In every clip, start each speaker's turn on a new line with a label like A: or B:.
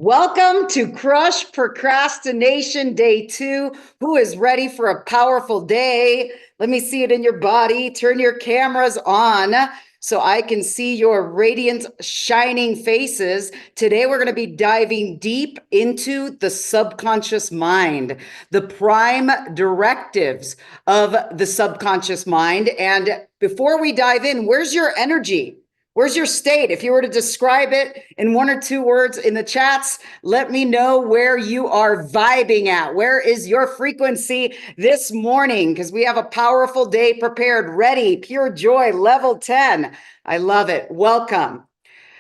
A: Welcome to Crush Procrastination Day 2. Who is ready for a powerful day? Let me see it in your body. Turn your cameras on so I can see your radiant, shining faces. Today, we're going to be diving deep into the subconscious mind, the prime directives of the subconscious mind. And before we dive in, where's your energy? Where's your state? If you were to describe it in one or two words in the chats, let me know where you are vibing at. Where is your frequency this morning? Because we have a powerful day prepared, ready, pure joy, level 10. I love it. Welcome.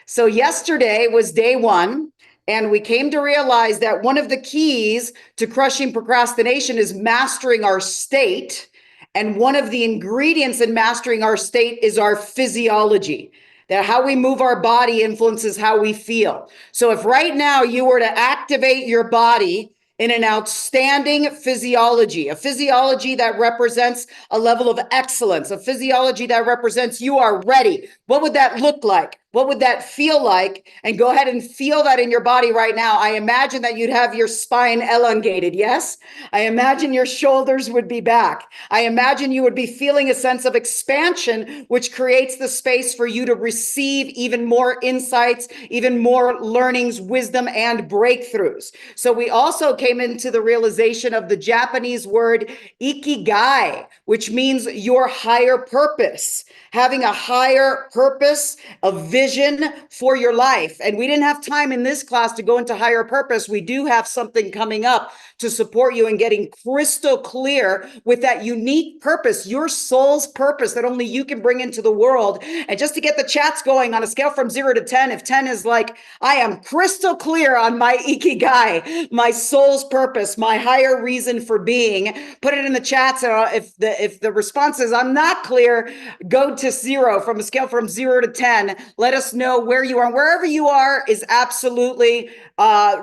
A: So yesterday was day 1. And we came to realize that one of the keys to crushing procrastination is mastering our state. And one of the ingredients in mastering our state is our physiology. That how we move our body influences how we feel. So if right now you were to activate your body in an outstanding physiology, a physiology that represents a level of excellence, a physiology that represents you are ready, what would that look like? What would that feel like? And go ahead and feel that in your body right now. I imagine that you'd have your spine elongated. Yes. I imagine your shoulders would be back. I imagine you would be feeling a sense of expansion, which creates the space for you to receive even more insights, even more learnings, wisdom, and breakthroughs. So we also came into the realization of the Japanese word ikigai, which means your higher purpose. Having a higher purpose, a vision for your life. And we didn't have time in this class to go into higher purpose. We do have something coming up to support you in getting crystal clear with that unique purpose, your soul's purpose that only you can bring into the world. And just to get the chats going on a scale from 0 to 10, if 10 is like, I am crystal clear on my ikigai, my soul's purpose, my higher reason for being, put it in the chats. If the response is, I'm not clear, go to 0 from a scale from 0 to 10. Let us know where you are. Wherever you are is absolutely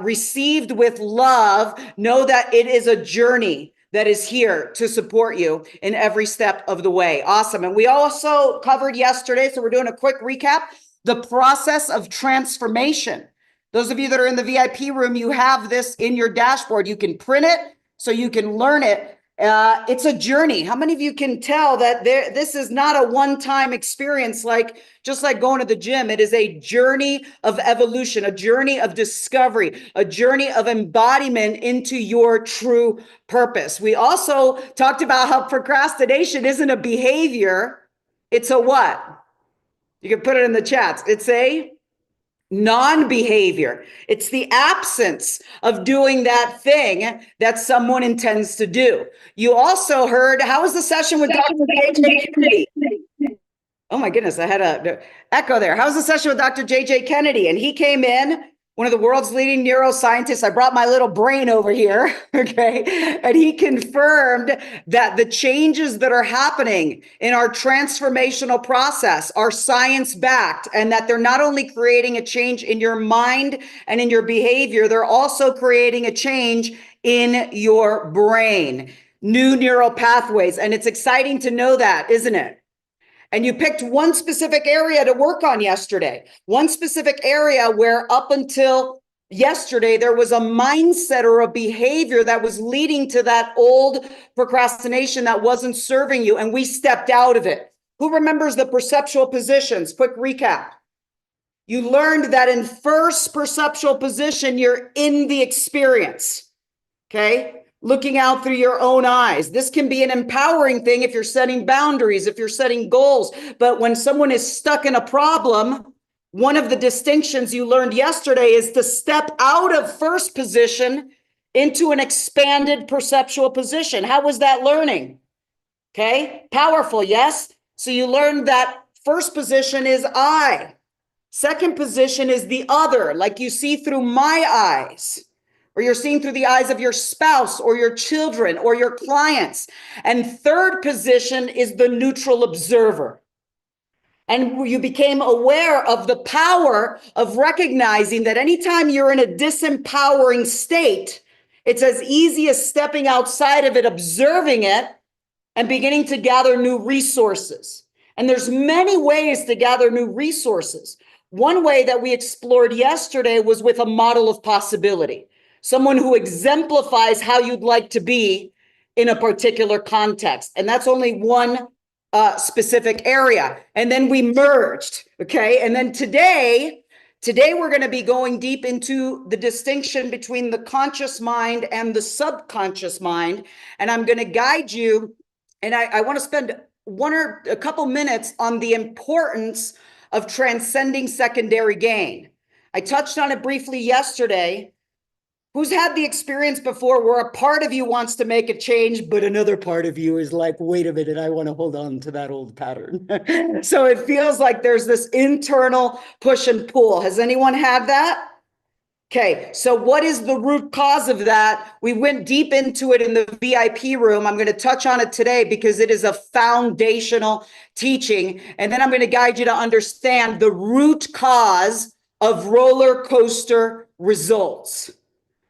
A: received with love. Know that it is a journey that is here to support you in every step of the way. Awesome. And we also covered yesterday, so we're doing a quick recap, the process of transformation. Those of you that are in the VIP room, you have this in your dashboard. You can print it so you can learn it. It's a journey. How many of you can tell that this is not a one-time experience, just like going to the gym? It is a journey of evolution, a journey of discovery, a journey of embodiment into your true purpose. We also talked about how procrastination isn't a behavior. It's a what? You can put it in the chats. It's a non-behavior. It's the absence of doing that thing that someone intends to do. You also heard, how was the session with Dr. J.J. Kennedy? Oh my goodness, I had an echo there. How was the session with Dr. J.J. Kennedy? And he came in, one of the world's leading neuroscientists. I brought my little brain over here, okay? And he confirmed that the changes that are happening in our transformational process are science-backed, and that they're not only creating a change in your mind and in your behavior, they're also creating a change in your brain, new neural pathways. And it's exciting to know that, isn't it? And you picked one specific area to work on yesterday, one specific area where up until yesterday, there was a mindset or a behavior that was leading to that old procrastination that wasn't serving you. And we stepped out of it. Who remembers the perceptual positions? Quick recap. You learned that in first perceptual position, you're in the experience, okay? Looking out through your own eyes. This can be an empowering thing if you're setting boundaries, if you're setting goals. But when someone is stuck in a problem, one of the distinctions you learned yesterday is to step out of first position into an expanded perceptual position. How was that learning? Okay, powerful, yes? So you learned that first position is I. Second position is the other, like you see through my eyes. Or you're seeing through the eyes of your spouse or your children or your clients. And third position is the neutral observer. And you became aware of the power of recognizing that anytime you're in a disempowering state, it's as easy as stepping outside of it, observing it, and beginning to gather new resources. And there's many ways to gather new resources. One way that we explored yesterday was with a model of possibility, someone who exemplifies how you'd like to be in a particular context. And that's only one specific area. And then we merged, okay? And then today we're going to be going deep into the distinction between the conscious mind and the subconscious mind. And I'm going to guide you, and I want to spend a couple minutes on the importance of transcending secondary gain. I touched on it briefly yesterday. Who's had the experience before where a part of you wants to make a change, but another part of you is like, wait a minute, I want to hold on to that old pattern. So it feels like there's this internal push and pull. Has anyone had that? Okay, so what is the root cause of that? We went deep into it in the VIP room. I'm going to touch on it today because it is a foundational teaching. And then I'm going to guide you to understand the root cause of roller coaster results.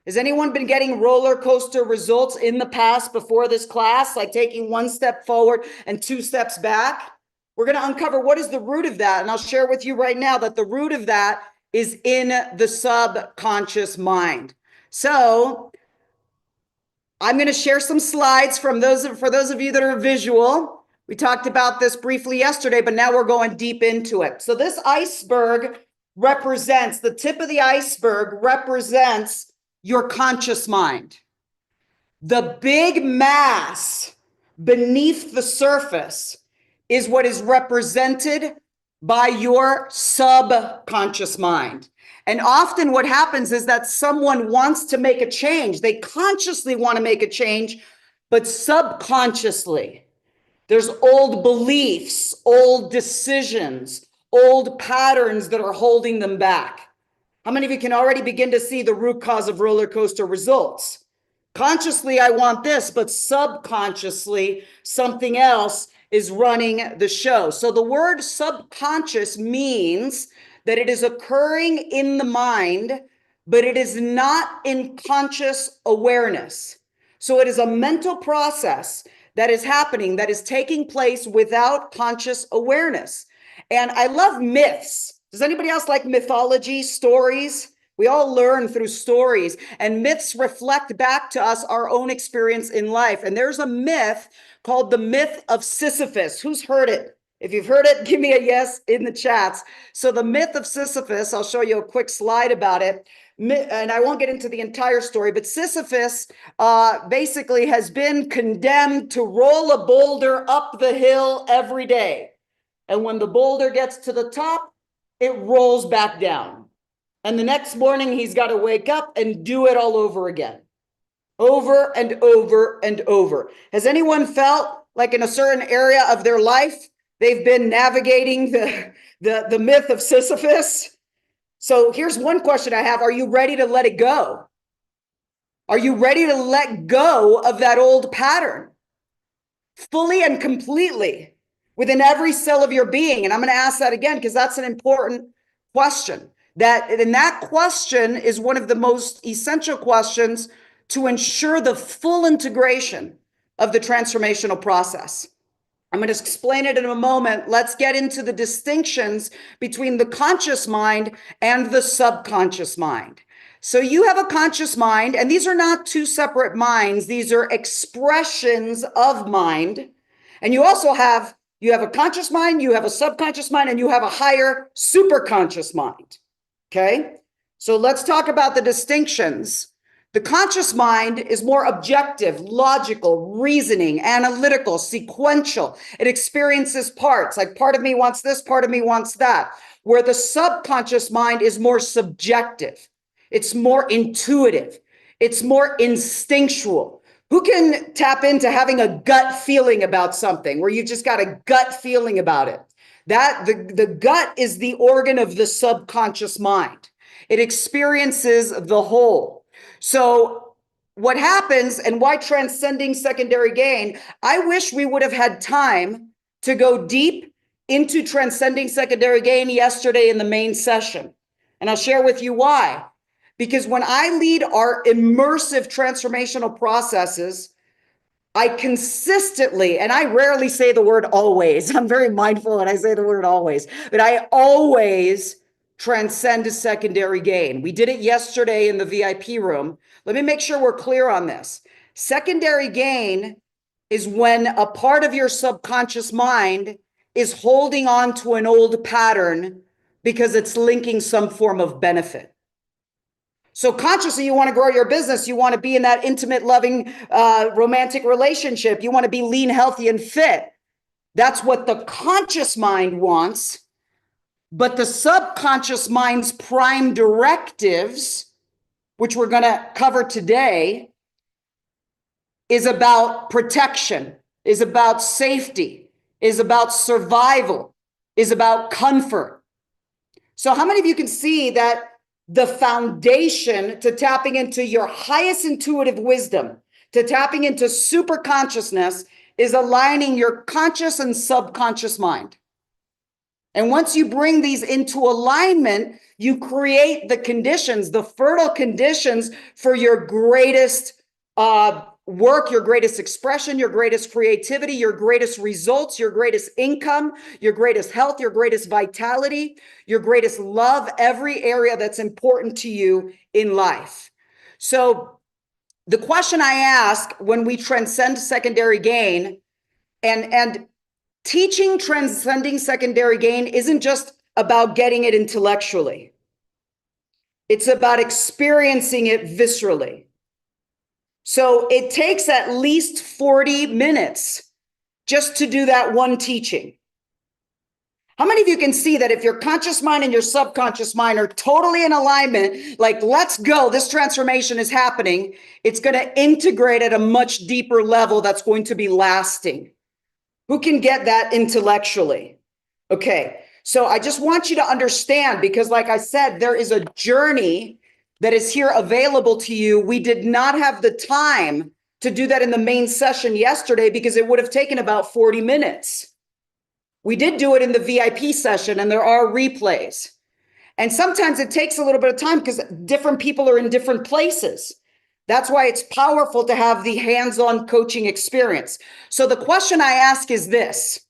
A: Has anyone been getting roller coaster results in the past before this class, like taking one step forward and two steps back? We're going to uncover what is the root of that. And I'll share with you right now that the root of that is in the subconscious mind. So I'm going to share some slides for those of you that are visual. We talked about this briefly yesterday, but now we're going deep into it. So this iceberg represents, the tip of the iceberg represents your conscious mind. The big mass beneath the surface is what is represented by your subconscious mind. And often what happens is that someone wants to make a change. They consciously want to make a change, but subconsciously, there's old beliefs, old decisions, old patterns that are holding them back. How many of you can already begin to see the root cause of roller coaster results? Consciously, I want this, but subconsciously, something else is running the show. So the word subconscious means that it is occurring in the mind, but it is not in conscious awareness. So it is a mental process that is happening, that is taking place without conscious awareness. And I love myths. Does anybody else like mythology, stories? We all learn through stories, and myths reflect back to us our own experience in life. And there's a myth called the myth of Sisyphus. Who's heard it? If you've heard it, give me a yes in the chats. So the myth of Sisyphus, I'll show you a quick slide about it. And I won't get into the entire story, but Sisyphus basically has been condemned to roll a boulder up the hill every day. And when the boulder gets to the top, it rolls back down. And the next morning, he's got to wake up and do it all over again. Over and over and over. Has anyone felt like in a certain area of their life, they've been navigating the myth of Sisyphus? So here's one question I have. Are you ready to let it go? Are you ready to let go of that old pattern? Fully and completely, within every cell of your being. And I'm going to ask that again, because that's an important question. And that question is one of the most essential questions to ensure the full integration of the transformational process. I'm going to explain it in a moment. Let's get into the distinctions between the conscious mind and the subconscious mind. So you have a conscious mind, and these are not two separate minds. These are expressions of mind. And you also have a conscious mind, you have a subconscious mind, and you have a higher superconscious mind. Okay, so let's talk about the distinctions. The conscious mind is more objective, logical, reasoning, analytical, sequential. It experiences parts, like part of me wants this, part of me wants that. Where the subconscious mind is more subjective. It's more intuitive. It's more instinctual. Who can tap into having a gut feeling about something where you just got a gut feeling about it? That the gut is the organ of the subconscious mind. It experiences the whole. So what happens and why transcending secondary gain, I wish we would have had time to go deep into transcending secondary gain yesterday in the main session. And I'll share with you why. Because when I lead our immersive transformational processes, I consistently, and I rarely say the word always, I'm very mindful when I say the word always, but I always transcend secondary gain. We did it yesterday in the VIP room. Let me make sure we're clear on this. Secondary gain is when a part of your subconscious mind is holding on to an old pattern because it's linking some form of benefit. So consciously, you want to grow your business. You want to be in that intimate, loving, romantic relationship. You want to be lean, healthy, and fit. That's what the conscious mind wants. But the subconscious mind's prime directives, which we're going to cover today, is about protection, is about safety, is about survival, is about comfort. So how many of you can see that the foundation to tapping into your highest intuitive wisdom, to tapping into super consciousness, is aligning your conscious and subconscious mind? And once you bring these into alignment, you create the conditions, the fertile conditions for your greatest work, your greatest expression, your greatest creativity, your greatest results, your greatest income, your greatest health, your greatest vitality, your greatest love, every area that's important to you in life. So the question I ask when we transcend secondary gain, and teaching transcending secondary gain isn't just about getting it intellectually. It's about experiencing it viscerally. So it takes at least 40 minutes just to do that one teaching. How many of you can see that if your conscious mind and your subconscious mind are totally in alignment, like, let's go, this transformation is happening, it's going to integrate at a much deeper level that's going to be lasting? Who can get that intellectually? Okay, so I just want you to understand, because like I said, there is a journey that is here available to you. We did not have the time to do that in the main session yesterday because it would have taken about 40 minutes. We did do it in the VIP session, and there are replays. And sometimes it takes a little bit of time because different people are in different places. That's why it's powerful to have the hands-on coaching experience. So the question I ask is this.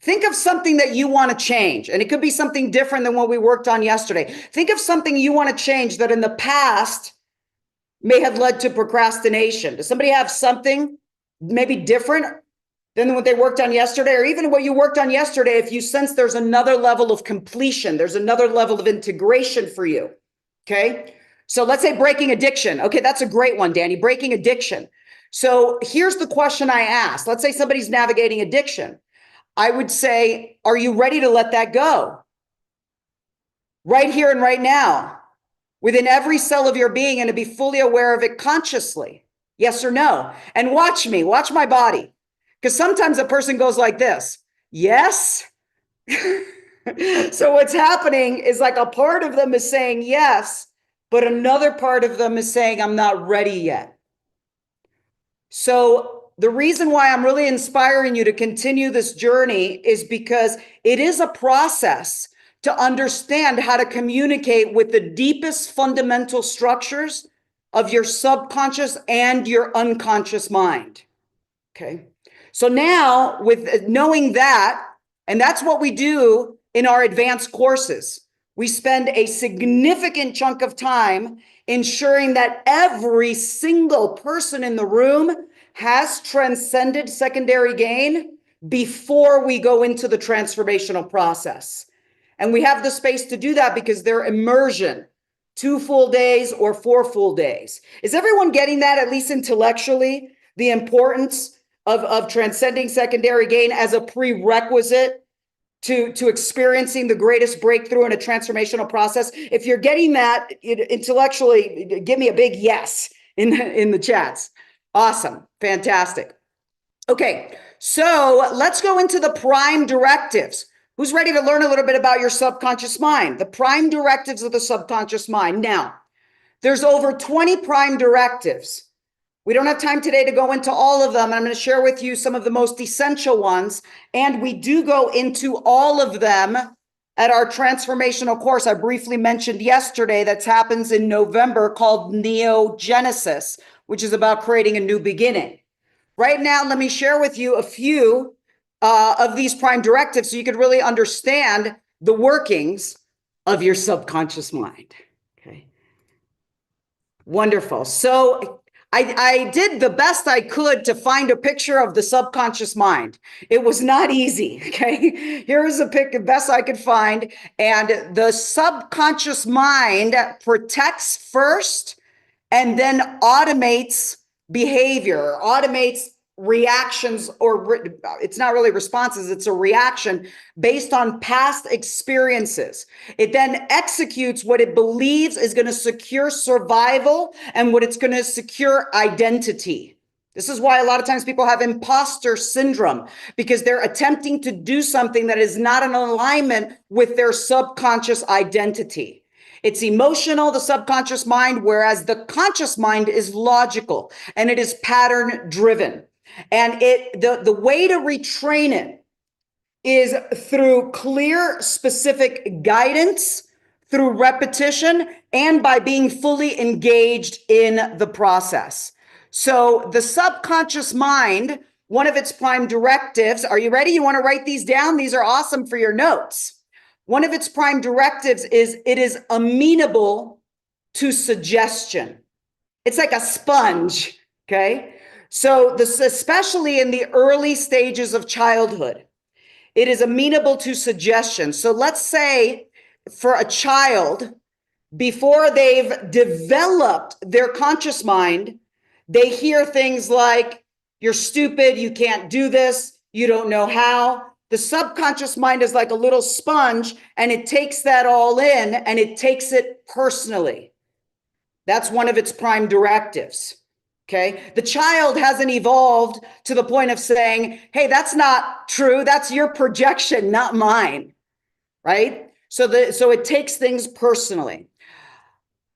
A: Think of something that you want to change, and it could be something different than what we worked on yesterday. Think of something you want to change that in the past may have led to procrastination. Does somebody have something maybe different than what they worked on yesterday, or even what you worked on yesterday? If you sense there's another level of completion, there's another level of integration for you, okay? So let's say breaking addiction. Okay, that's a great one, Danny, breaking addiction. So here's the question I ask. Let's say somebody's navigating addiction. I would say, are you ready to let that go? Right here and right now, within every cell of your being, and to be fully aware of it consciously. Yes or no? And watch me, watch my body. Because sometimes a person goes like this, yes. So what's happening is like a part of them is saying yes, but another part of them is saying, I'm not ready yet. So the reason why I'm really inspiring you to continue this journey is because it is a process to understand how to communicate with the deepest fundamental structures of your subconscious and your unconscious mind. Okay. So now, with knowing that, and that's what we do in our advanced courses, we spend a significant chunk of time ensuring that every single person in the room has transcended secondary gain before we go into the transformational process. And we have the space to do that because they're immersion, 2 full days or 4 full days. Is everyone getting that, at least intellectually, the importance of transcending secondary gain as a prerequisite to experiencing the greatest breakthrough in a transformational process? If you're getting that intellectually, give me a big yes in the chats. Awesome. Fantastic. Okay, so let's go into the prime directives. Who's ready to learn a little bit about your subconscious mind? The prime directives of the subconscious mind. Now, there's over 20 prime directives. We don't have time today to go into all of them. I'm going to share with you some of the most essential ones. And we do go into all of them at our transformational course I briefly mentioned yesterday that happens in November, called Neogenesis, which is about creating a new beginning. Right now, let me share with you a few of these prime directives so you could really understand the workings of your subconscious mind. Okay. Wonderful. So I did the best I could to find a picture of the subconscious mind. It was not easy. Okay. Here is a pic, the best I could find. And the subconscious mind protects first and then automates behavior, automates reactions, or it's not really responses, it's a reaction based on past experiences. It then executes what it believes is going to secure survival and what it's going to secure identity. This is why a lot of times people have imposter syndrome, because they're attempting to do something that is not in alignment with their subconscious identity. It's emotional, the subconscious mind, whereas the conscious mind is logical and it is pattern driven. And the way to retrain it is through clear, specific guidance, through repetition, and by being fully engaged in the process. So the subconscious mind, one of its prime directives, are you ready? You want to write these down? These are awesome for your notes. One of its prime directives is it is amenable to suggestion. It's like a sponge, okay? So this, especially in the early stages of childhood, it is amenable to suggestion. So let's say for a child, before they've developed their conscious mind, they hear things like, you're stupid, you can't do this, you don't know how. The subconscious mind is like a little sponge, and it takes that all in and it takes it personally. That's one of its prime directives. Okay. The child hasn't evolved to the point of saying, hey, that's not true. That's your projection, not mine. Right. So it takes things personally.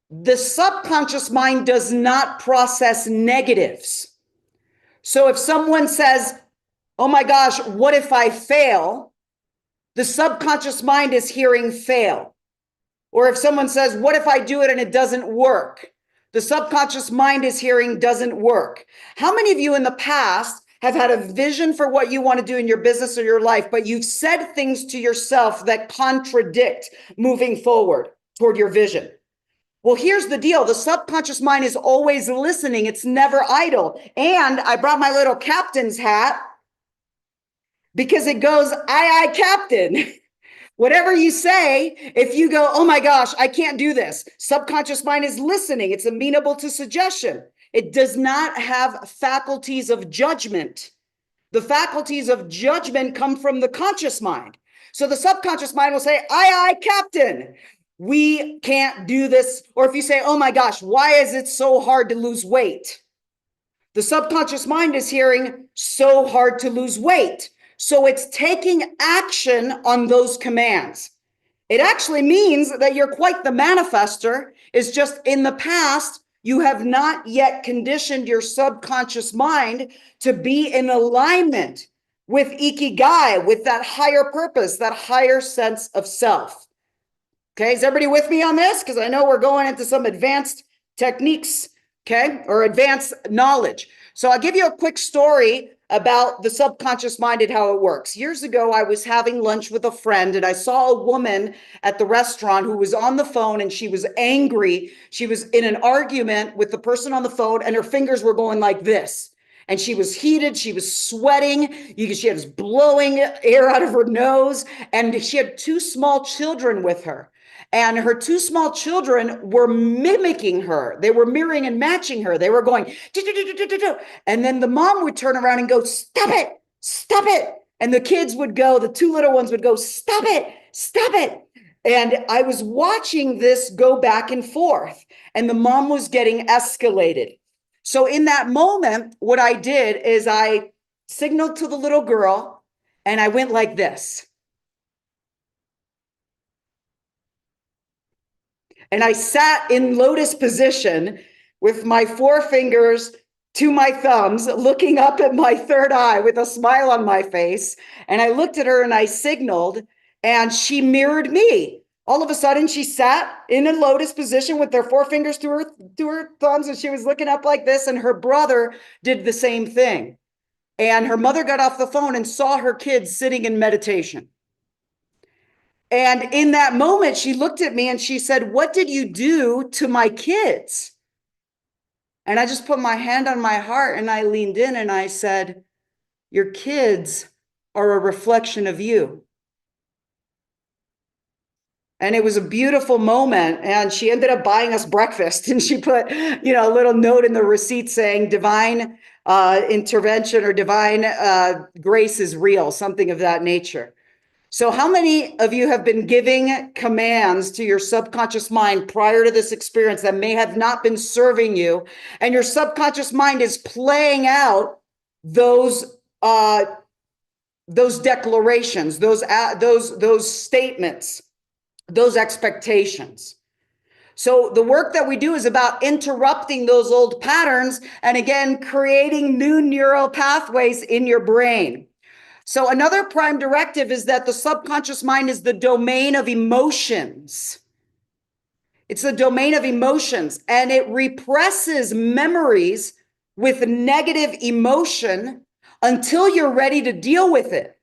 A: The subconscious mind does not process negatives. So if someone says, oh my gosh, what if I fail? The subconscious mind is hearing fail. Or if someone says, what if I do it and it doesn't work? The subconscious mind is hearing doesn't work. How many of you in the past have had a vision for what you want to do in your business or your life, but you've said things to yourself that contradict moving forward toward your vision? Well, here's the deal. The subconscious mind is always listening. It's never idle. And I brought my little captain's hat because it goes, aye, aye, Captain. Whatever you say, if you go, oh my gosh, I can't do this. Subconscious mind is listening. It's amenable to suggestion. It does not have faculties of judgment. The faculties of judgment come from the conscious mind. So the subconscious mind will say, aye, aye, Captain. We can't do this. Or if you say, oh my gosh, why is it so hard to lose weight? The subconscious mind is hearing so hard to lose weight. So it's taking action on those commands. It actually means that you're quite the manifester. It's just in the past, you have not yet conditioned your subconscious mind to be in alignment with ikigai, with that higher purpose, that higher sense of self. Okay, is everybody with me on this? Because I know we're going into some advanced techniques, okay, or advanced knowledge. So I'll give you a quick story about the subconscious mind and how it works. Years ago, I was having lunch with a friend and I saw a woman at the restaurant who was on the phone and she was angry. She was in an argument with the person on the phone and her fingers were going like this. And she was heated, she was sweating, she was blowing air out of her nose, and she had two small children with her. And her two small children were mimicking her. They were mirroring and matching her. They were going, do. And then the mom would turn around and go, stop it, stop it. And the kids would go, the two little ones would go, stop it, stop it. And I was watching this go back and forth, and the mom was getting escalated. So in that moment, what I did is I signaled to the little girl and I went like this. And I sat in lotus position with my forefingers to my thumbs, looking up at my third eye with a smile on my face. And I looked at her and I signaled, and she mirrored me. All of a sudden, she sat in a lotus position with her forefingers to her thumbs, and she was looking up like this. And her brother did the same thing. And her mother got off the phone and saw her kids sitting in meditation. And in that moment, she looked at me and she said, "What did you do to my kids?" And I just put my hand on my heart and I leaned in and I said, "Your kids are a reflection of you." And it was a beautiful moment. And she ended up buying us breakfast. And she put, a little note in the receipt saying divine intervention or divine grace is real, something of that nature. So how many of you have been giving commands to your subconscious mind prior to this experience that may have not been serving you, and your subconscious mind is playing out those declarations, those statements, those expectations? So the work that we do is about interrupting those old patterns and, again, creating new neural pathways in your brain. So another prime directive is that the subconscious mind is the domain of emotions. It's the domain of emotions, and it represses memories with negative emotion until you're ready to deal with it.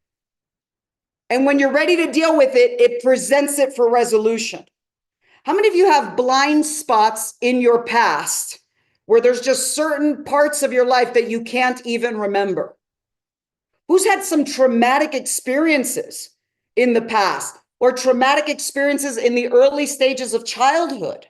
A: And when you're ready to deal with it, it presents it for resolution. How many of you have blind spots in your past where there's just certain parts of your life that you can't even remember? Who's had some traumatic experiences in the past or traumatic experiences in the early stages of childhood?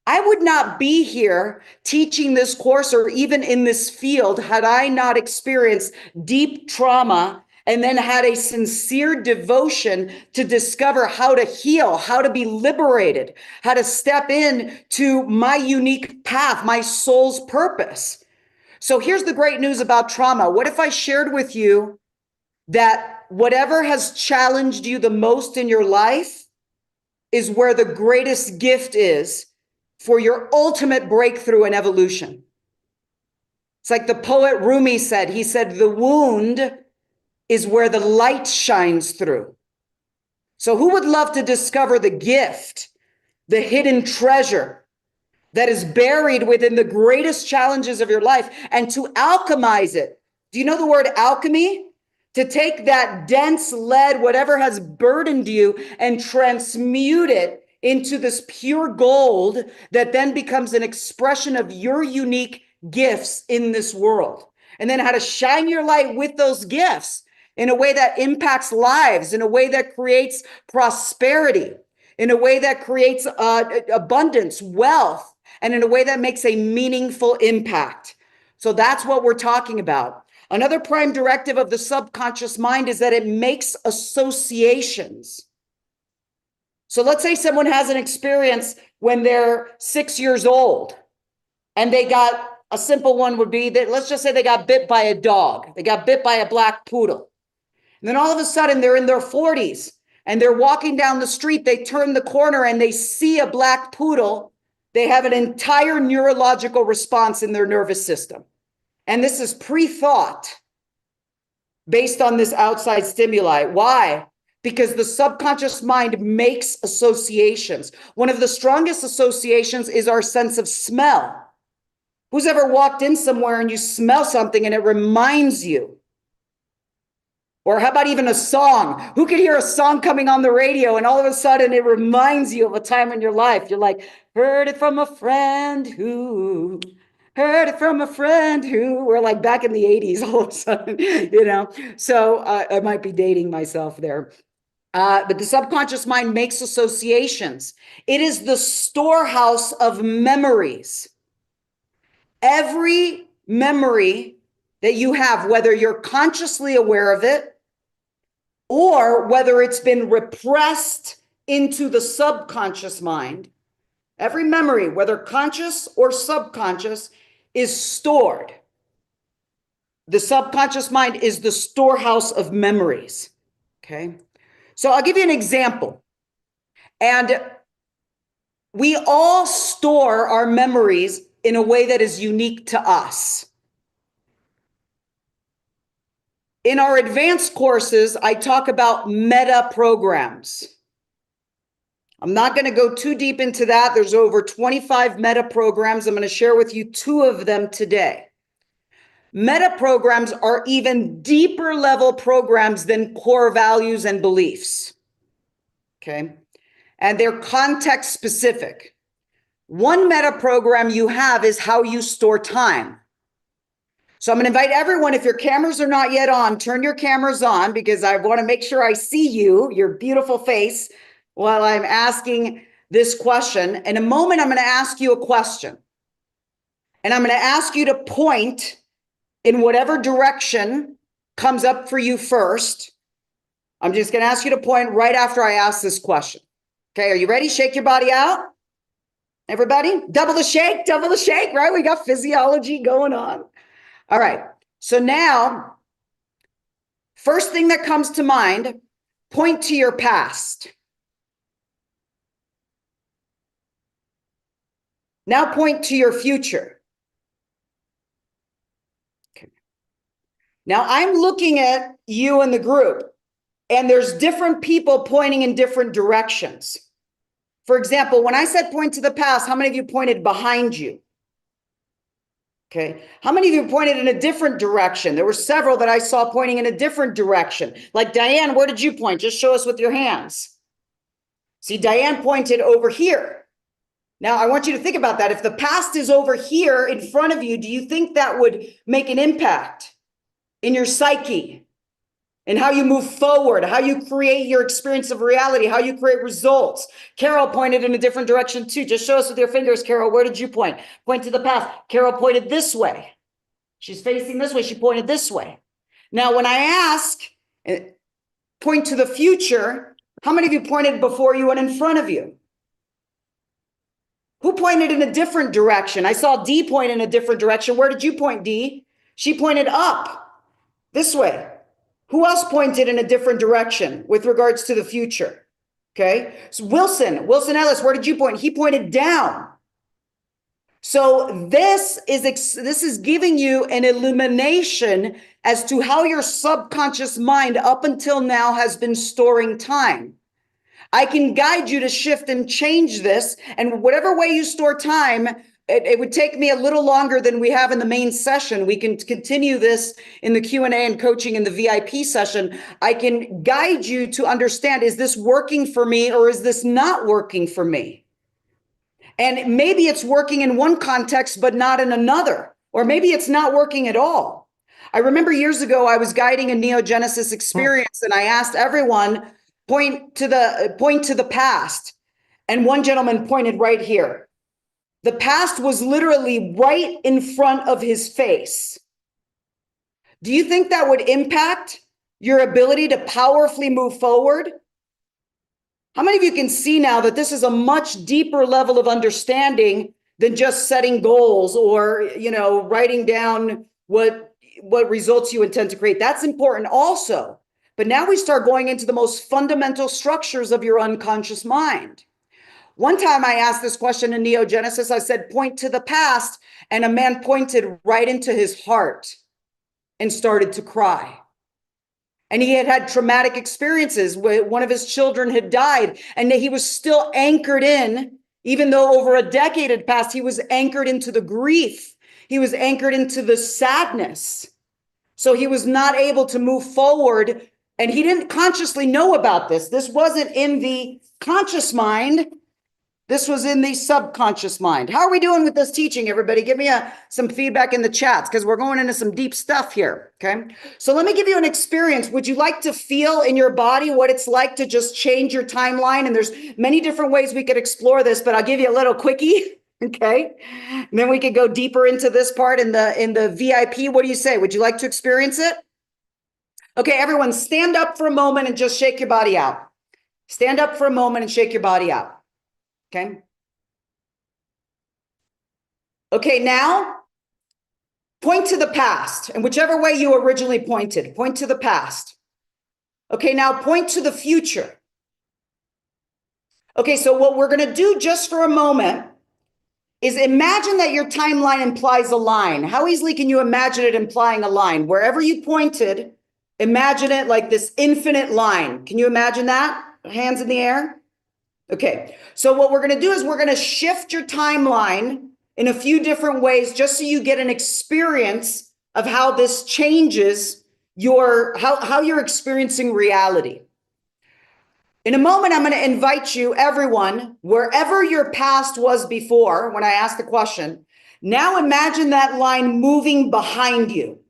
A: I would not be here teaching this course or even in this field had I not experienced deep trauma and then had a sincere devotion to discover how to heal, how to be liberated, how to step in to my unique path, my soul's purpose. So here's the great news about trauma. What if I shared with you that whatever has challenged you the most in your life is where the greatest gift is for your ultimate breakthrough and evolution? It's like the poet Rumi said. He said, "The wound is where the light shines through." So who would love to discover the gift, the hidden treasure that is buried within the greatest challenges of your life and to alchemize it? Do you know the word alchemy? To take that dense lead, whatever has burdened you, and transmute it into this pure gold that then becomes an expression of your unique gifts in this world. And then how to shine your light with those gifts in a way that impacts lives, in a way that creates prosperity, in a way that creates abundance, wealth, and in a way that makes a meaningful impact. So that's what we're talking about. Another prime directive of the subconscious mind is that it makes associations. So let's say someone has an experience when they're 6 years old, and they got, a simple one would be that, let's just say they got bit by a dog. They got bit by a black poodle. And then all of a sudden they're in their 40s and they're walking down the street. They turn the corner and they see a black poodle. They have an entire neurological response in their nervous system. And this is pre-thought based on this outside stimuli. Why? Because the subconscious mind makes associations. One of the strongest associations is our sense of smell. Who's ever walked in somewhere and you smell something and it reminds you? Or how about even a song? Who could hear a song coming on the radio and all of a sudden it reminds you of a time in your life? You're like, heard it from a friend who, heard it from a friend who, we're like back in the 80s all of a sudden, So I might be dating myself there. But the subconscious mind makes associations. It is the storehouse of memories. Every memory that you have, whether you're consciously aware of it or whether it's been repressed into the subconscious mind, every memory, whether conscious or subconscious, is stored. The subconscious mind is the storehouse of memories. Okay. So I'll give you an example. And we all store our memories in a way that is unique to us. In our advanced courses, I talk about meta programs. I'm not going to go too deep into that. There's over 25 meta programs. I'm going to share with you 2 of them today. Meta programs are even deeper level programs than core values and beliefs. okay? And they're context specific. One meta program you have is how you store time. So I'm going to invite everyone, if your cameras are not yet on, turn your cameras on, because I want to make sure I see you, your beautiful face, while I'm asking this question. In a moment, I'm going to ask you a question. And I'm going to ask you to point in whatever direction comes up for you first. I'm just going to ask you to point right after I ask this question. Okay, are you ready? Shake your body out. Everybody, double the shake, right? We got physiology going on. All right, so now, first thing that comes to mind, point to your past. Now point to your future. Okay. Now I'm looking at you in the group, and there's different people pointing in different directions. For example, when I said point to the past, how many of you pointed behind you? Okay. How many of you pointed in a different direction? There were several that I saw pointing in a different direction. Like Diane, where did you point? Just show us with your hands. See, Diane pointed over here. Now, I want you to think about that. If the past is over here in front of you, do you think that would make an impact in your psyche? And how you move forward, how you create your experience of reality, how you create results. Carol pointed in a different direction too. Just show us with your fingers, Carol. Where did you point? Point to the past. Carol pointed this way. She's facing this way. She pointed this way. Now, when I ask, point to the future, how many of you pointed before you and in front of you? Who pointed in a different direction? I saw Dee point in a different direction. Where did you point, Dee? She pointed up, this way. Who else pointed in a different direction with regards to the future? Okay. So Wilson Ellis, where did you point? He pointed down. So this is giving you an illumination as to how your subconscious mind up until now has been storing time. I can guide you to shift and change this. And whatever way you store time, it would take me a little longer than we have in the main session. We can continue this in the Q&A and coaching in the VIP session. I can guide you to understand, is this working for me or is this not working for me? And maybe it's working in one context, but not in another. Or maybe it's not working at all. I remember years ago, I was guiding a neogenesis experience and I asked everyone, point to the past. And one gentleman pointed right here. The past was literally right in front of his face. Do you think that would impact your ability to powerfully move forward? How many of you can see now that this is a much deeper level of understanding than just setting goals or, writing down what results you intend to create? That's important also. But now we start going into the most fundamental structures of your unconscious mind. One time I asked this question in Neogenesis, I said, point to the past, and a man pointed right into his heart and started to cry. And he had had traumatic experiences where one of his children had died, and he was still anchored in, even though over a decade had passed, he was anchored into the grief. He was anchored into the sadness. So he was not able to move forward, and he didn't consciously know about this. This wasn't in the conscious mind. This was in the subconscious mind. How are we doing with this teaching, everybody? Give me some feedback in the chats because we're going into some deep stuff here, okay? So let me give you an experience. Would you like to feel in your body what it's like to just change your timeline? And there's many different ways we could explore this, but I'll give you a little quickie, okay? And then we could go deeper into this part in the VIP. What do you say? Would you like to experience it? Okay, everyone, stand up for a moment and just shake your body out. Stand up for a moment and shake your body out. Okay. Okay, now point to the past, and whichever way you originally pointed, point to the past. Okay, now point to the future. Okay, so what we're going to do just for a moment is imagine that your timeline implies a line. How easily can you imagine it implying a line? Wherever you pointed, imagine it like this infinite line. Can you imagine that? Hands in the air. Okay, so what we're going to do is we're going to shift your timeline in a few different ways just so you get an experience of how this changes how you're experiencing reality. In a moment, I'm going to invite you, everyone, wherever your past was before, when I asked the question, now imagine that line moving behind you.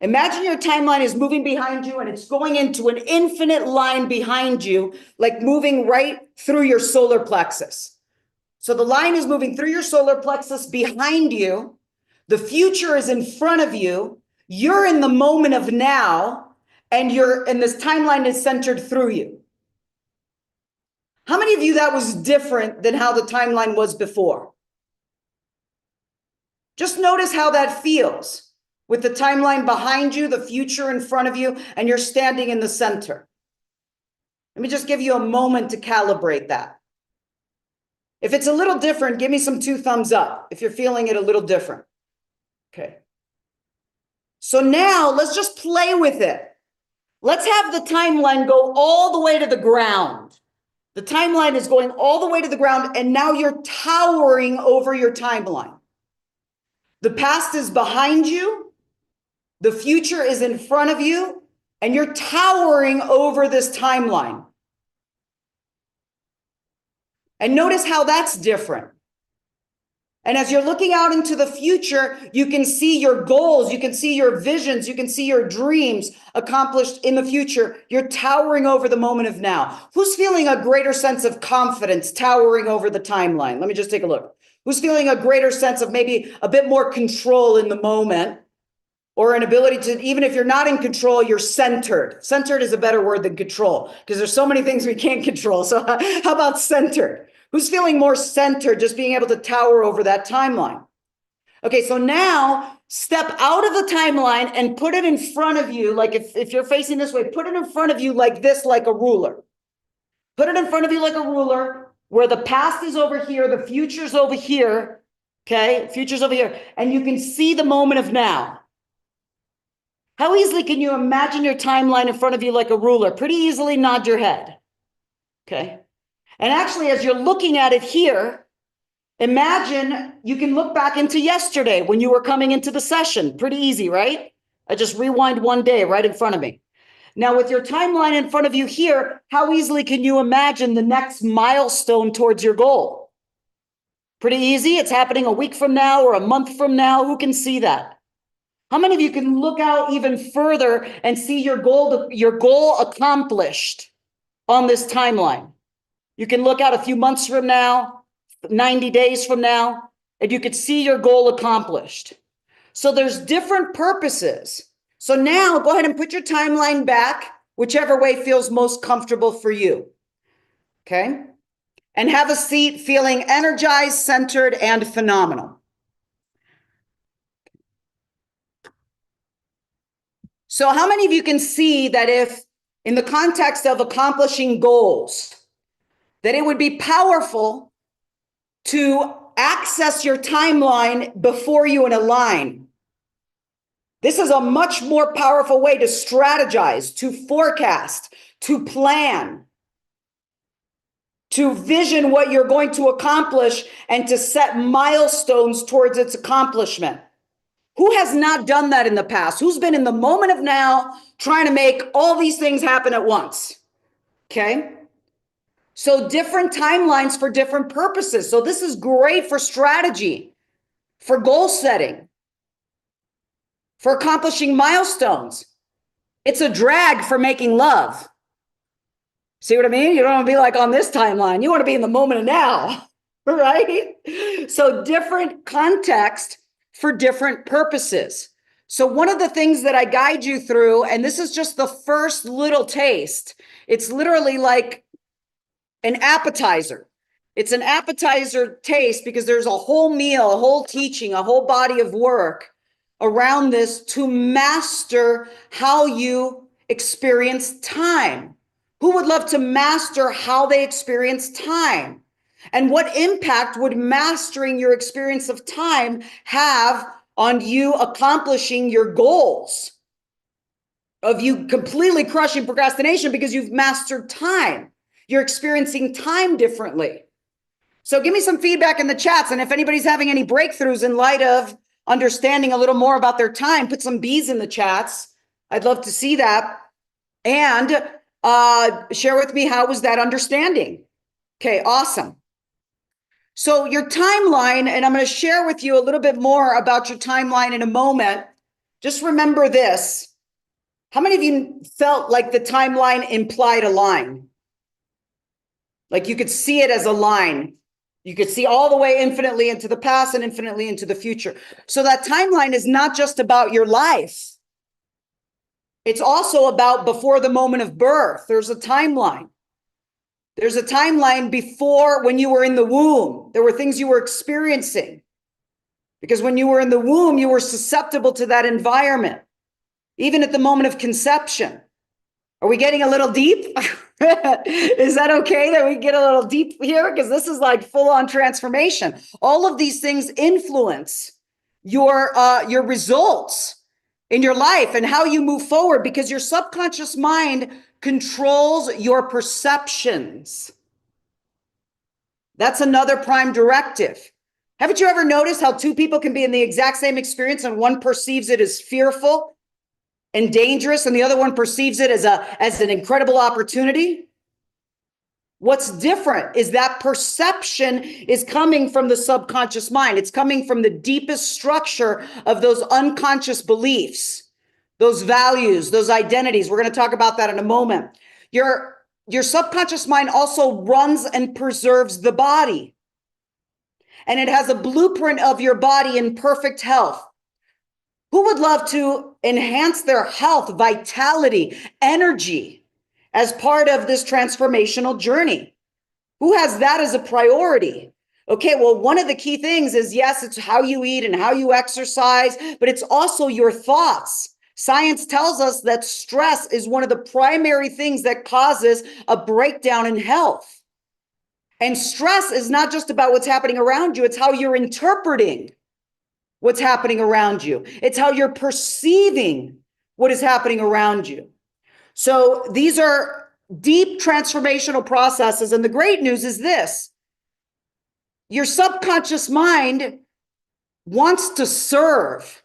A: Imagine your timeline is moving behind you and it's going into an infinite line behind you, like moving right through your solar plexus. So the line is moving through your solar plexus behind you. The future is in front of you. You're in the moment of now, and this timeline is centered through you. How many of you that was different than how the timeline was before? Just notice how that feels with the timeline behind you, the future in front of you, and you're standing in the center. Let me just give you a moment to calibrate that. If it's a little different, give me some 2 thumbs up if you're feeling it a little different. Okay. So now let's just play with it. Let's have the timeline go all the way to the ground. The timeline is going all the way to the ground, and now you're towering over your timeline. The past is behind you. The future is in front of you, and you're towering over this timeline. And notice how that's different. And as you're looking out into the future, you can see your goals, you can see your visions, you can see your dreams accomplished in the future. You're towering over the moment of now. Who's feeling a greater sense of confidence towering over the timeline? Let me just take a look. Who's feeling a greater sense of maybe a bit more control in the moment, or an ability to, even if you're not in control, you're centered. Centered is a better word than control, because there's so many things we can't control. So how about centered? Who's feeling more centered, just being able to tower over that timeline? Okay, so now step out of the timeline and put it in front of you. Like if you're facing this way, put it in front of you like this, like a ruler. Put it in front of you like a ruler, where the past is over here, the future's over here, okay? Future's over here, and you can see the moment of now. How easily can you imagine your timeline in front of you like a ruler? Pretty easily nod your head, okay? And actually, as you're looking at it here, imagine you can look back into yesterday when you were coming into the session. Pretty easy, right? I just rewind one day right in front of me. Now, with your timeline in front of you here, how easily can you imagine the next milestone towards your goal? Pretty easy. It's happening a week from now or a month from now. Who can see that? How many of you can look out even further and see your goal accomplished on this timeline? You can look out a few months from now, 90 days from now, and you could see your goal accomplished. So there's different purposes. So now go ahead and put your timeline back, whichever way feels most comfortable for you. Okay? And have a seat feeling energized, centered, and phenomenal. So how many of you can see that if, in the context of accomplishing goals, that it would be powerful to access your timeline before you in a line? This is a much more powerful way to strategize, to forecast, to plan, to vision what you're going to accomplish, and to set milestones towards its accomplishment. Who has not done that in the past? Who's been in the moment of now trying to make all these things happen at once? Okay? So different timelines for different purposes. So this is great for strategy, for goal setting, for accomplishing milestones. It's a drag for making love. See what I mean? You don't want to be like on this timeline. You want to be in the moment of now, right? So different context for different purposes. So one of the things that I guide you through, and this is just the first little taste, it's literally like an appetizer. It's an appetizer taste because there's a whole meal, a whole teaching, a whole body of work around this to master how you experience time. Who would love to master how they experience time? And what impact would mastering your experience of time have on you accomplishing your goals? Of you completely crushing procrastination because you've mastered time. You're experiencing time differently. So give me some feedback in the chats. And if anybody's having any breakthroughs in light of understanding a little more about their time, put some B's in the chats. I'd love to see that. And Share with me, how was that understanding? Okay, awesome. So your timeline, and I'm going to share with you a little bit more about your timeline in a moment. Just remember this. How many of you felt like the timeline implied a line? Like you could see it as a line. You could see all the way infinitely into the past and infinitely into the future. So that timeline is not just about your life. It's also about before the moment of birth. There's a timeline. There's a timeline before, when you were in the womb. There were things you were experiencing. Because when you were in the womb, you were susceptible to that environment. Even at the moment of conception. Are we getting a little deep? Is that okay that we get a little deep here? Because this is like full-on transformation. All of these things influence your results in your life and how you move forward, because your subconscious mind controls your perceptions. That's another prime directive. Haven't you ever noticed how two people can be in the exact same experience and one perceives it as fearful and dangerous and the other one perceives it as an incredible opportunity? What's different is that perception is coming from the subconscious mind. It's coming from the deepest structure of those unconscious beliefs, those values, those identities. We're going to talk about that in a moment. Your subconscious mind also runs and preserves the body. And it has a blueprint of your body in perfect health. Who would love to enhance their health, vitality, energy as part of this transformational journey? Who has that as a priority? Okay, well, one of the key things is, yes, it's how you eat and how you exercise, but it's also your thoughts. Science tells us that stress is one of the primary things that causes a breakdown in health. And stress is not just about what's happening around you, it's how you're interpreting what's happening around you. It's how you're perceiving what is happening around you. So these are deep transformational processes. And the great news is this: your subconscious mind wants to serve.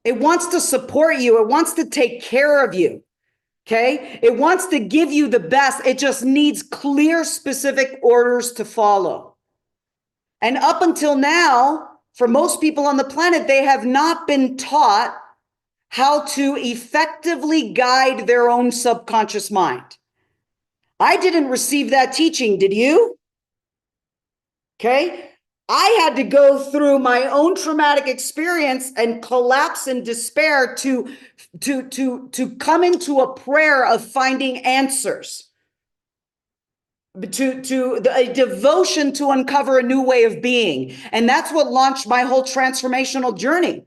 A: It wants to support you. It wants to take care of you. Okay? It wants to give you the best. It just needs clear, specific orders to follow. And up until now, for most people on the planet, they have not been taught how to effectively guide their own subconscious mind. I didn't receive that teaching, did you? Okay. I had to go through my own traumatic experience and collapse in despair to come into a prayer of finding answers. To a devotion to uncover a new way of being. And that's what launched my whole transformational journey.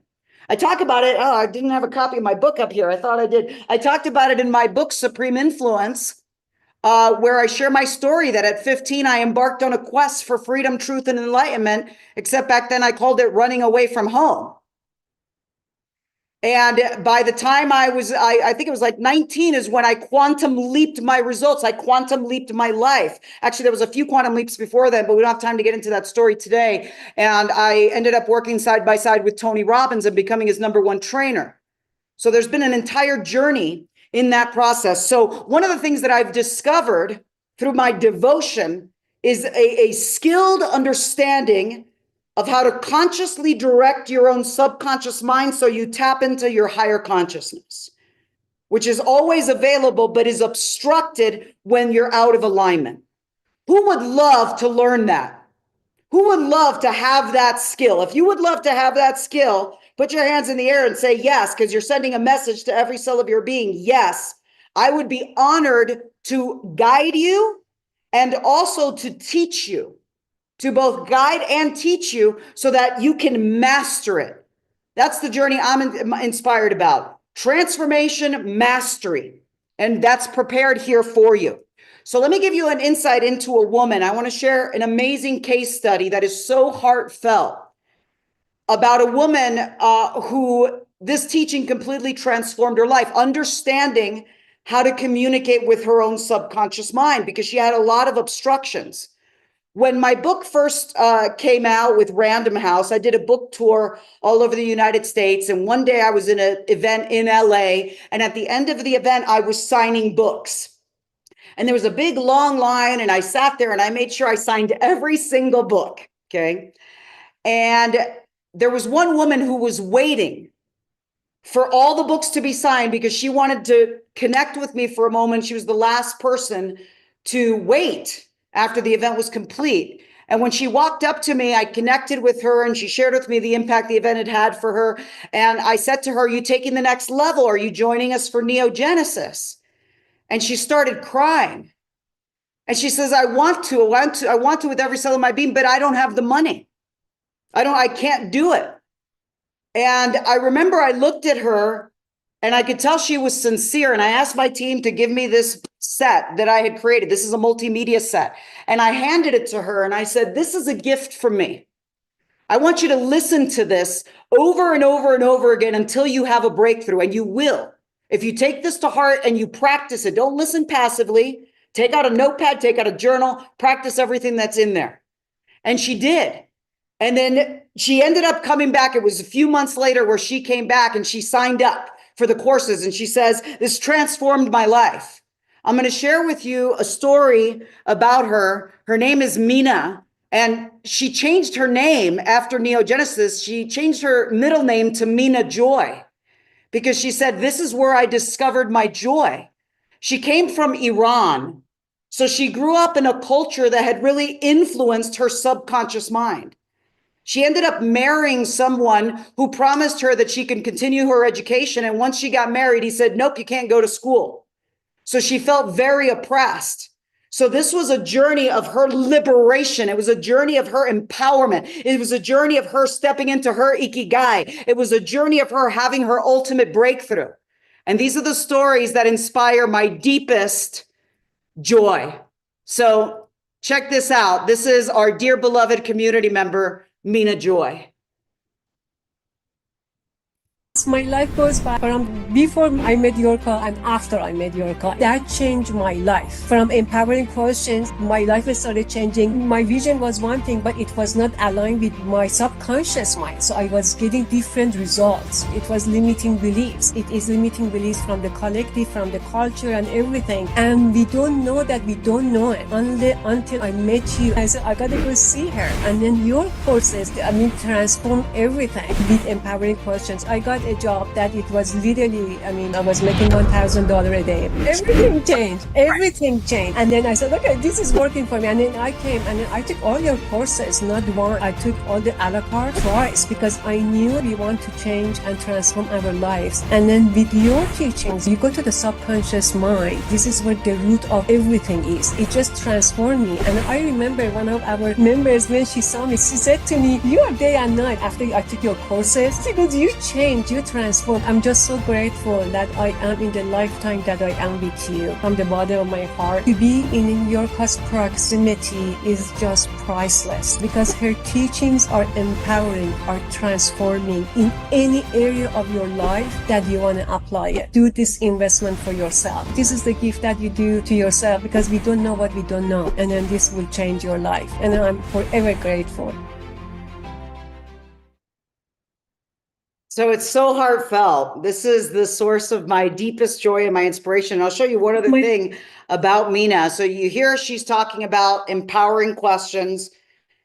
A: I talk about it. Oh, I didn't have a copy of my book up here. I thought I did. I talked about it in my book, Supreme Influence, where I share my story that at 15, I embarked on a quest for freedom, truth, and enlightenment, except back then I called it running away from home. And by the time I think it was like 19 is when I quantum leaped my results. I quantum leaped my life. Actually, there was a few quantum leaps before then, but we don't have time to get into that story today. And I ended up working side by side with Tony Robbins and becoming his #1 trainer. So there's been an entire journey in that process. So one of the things that I've discovered through my devotion is a skilled understanding of how to consciously direct your own subconscious mind so you tap into your higher consciousness, which is always available but is obstructed when you're out of alignment. Who would love to learn that? Who would love to have that skill? If you would love to have that skill, put your hands in the air and say yes, because you're sending a message to every cell of your being. Yes, I would be honored to guide you and also to teach you, to both guide and teach you so that you can master it. That's the journey I'm inspired about. Transformation mastery. And that's prepared here for you. So let me give you an insight into a woman. I want to share an amazing case study that is so heartfelt about a woman who this teaching completely transformed her life, understanding how to communicate with her own subconscious mind, because she had a lot of obstructions. When my book first came out with Random House, I did a book tour all over the United States. And one day I was in an event in LA. And at the end of the event, I was signing books. And there was a big long line, and I sat there and I made sure I signed every single book. Okay. And there was one woman who was waiting for all the books to be signed because she wanted to connect with me for a moment. She was the last person to wait after the event was complete. And when she walked up to me, I connected with her and she shared with me the impact the event had had for her. And I said to her, "Are you taking the next level? Are you joining us for Neogenesis?" And she started crying. And she says, I want to with every cell of my being, but I don't have the money. I can't do it. And I remember I looked at her and I could tell she was sincere. And I asked my team to give me this set that I had created. This is a multimedia set. And I handed it to her and I said, "This is a gift from me. I want you to listen to this over and over and over again until you have a breakthrough, and you will. If you take this to heart and you practice it, don't listen passively. Take out a notepad, take out a journal, practice everything that's in there." And she did. And then she ended up coming back. It was a few months later where she came back and she signed up for the courses. And she says, "This transformed my life." I'm going to share with you a story about her. Her name is Mina. And she changed her name after Neogenesis. She changed her middle name to Mina Joy because she said, "This is where I discovered my joy." She came from Iran. So she grew up in a culture that had really influenced her subconscious mind. She ended up marrying someone who promised her that she could continue her education. And once she got married, he said, "Nope, you can't go to school." So she felt very oppressed. So this was a journey of her liberation. It was a journey of her empowerment. It was a journey of her stepping into her ikigai. It was a journey of her having her ultimate breakthrough. And these are the stories that inspire my deepest joy. So check this out. This is our dear beloved community member, Mina Joy.
B: My life goes back from before I met Niurka and after I met Niurka. That changed my life. From empowering questions, my life started changing. My vision was one thing, but it was not aligned with my subconscious mind. So I was getting different results. It was limiting beliefs. It is limiting beliefs from the collective, from the culture and everything. And we don't know that we don't know it until I met you. I said, I gotta go see her. And then your courses, transform everything with empowering questions. I got a job that it was literally, I was making $1,000 a day. Everything changed. Everything changed. And then I said, okay, this is working for me. And then I came and then I took all your courses, not one. I took all the a la carte twice because I knew we want to change and transform our lives. And then with your teachings, you go to the subconscious mind. This is where the root of everything is. It just transformed me. And I remember one of our members, when she saw me, she said to me, "You are day and night after I took your courses." She goes, "You changed, you transformed." I'm just so grateful that I am in the lifetime that I am with you from the bottom of my heart. To be in your proximity is just priceless because her teachings are empowering, are transforming in any area of your life that you want to apply it. Do this investment for yourself. This is the gift that you do to yourself because we don't know what we don't know. And then this will change your life. And I'm forever grateful.
A: So it's so heartfelt. This is the source of my deepest joy and my inspiration. I'll show you one other thing about Mina. So you hear she's talking about empowering questions,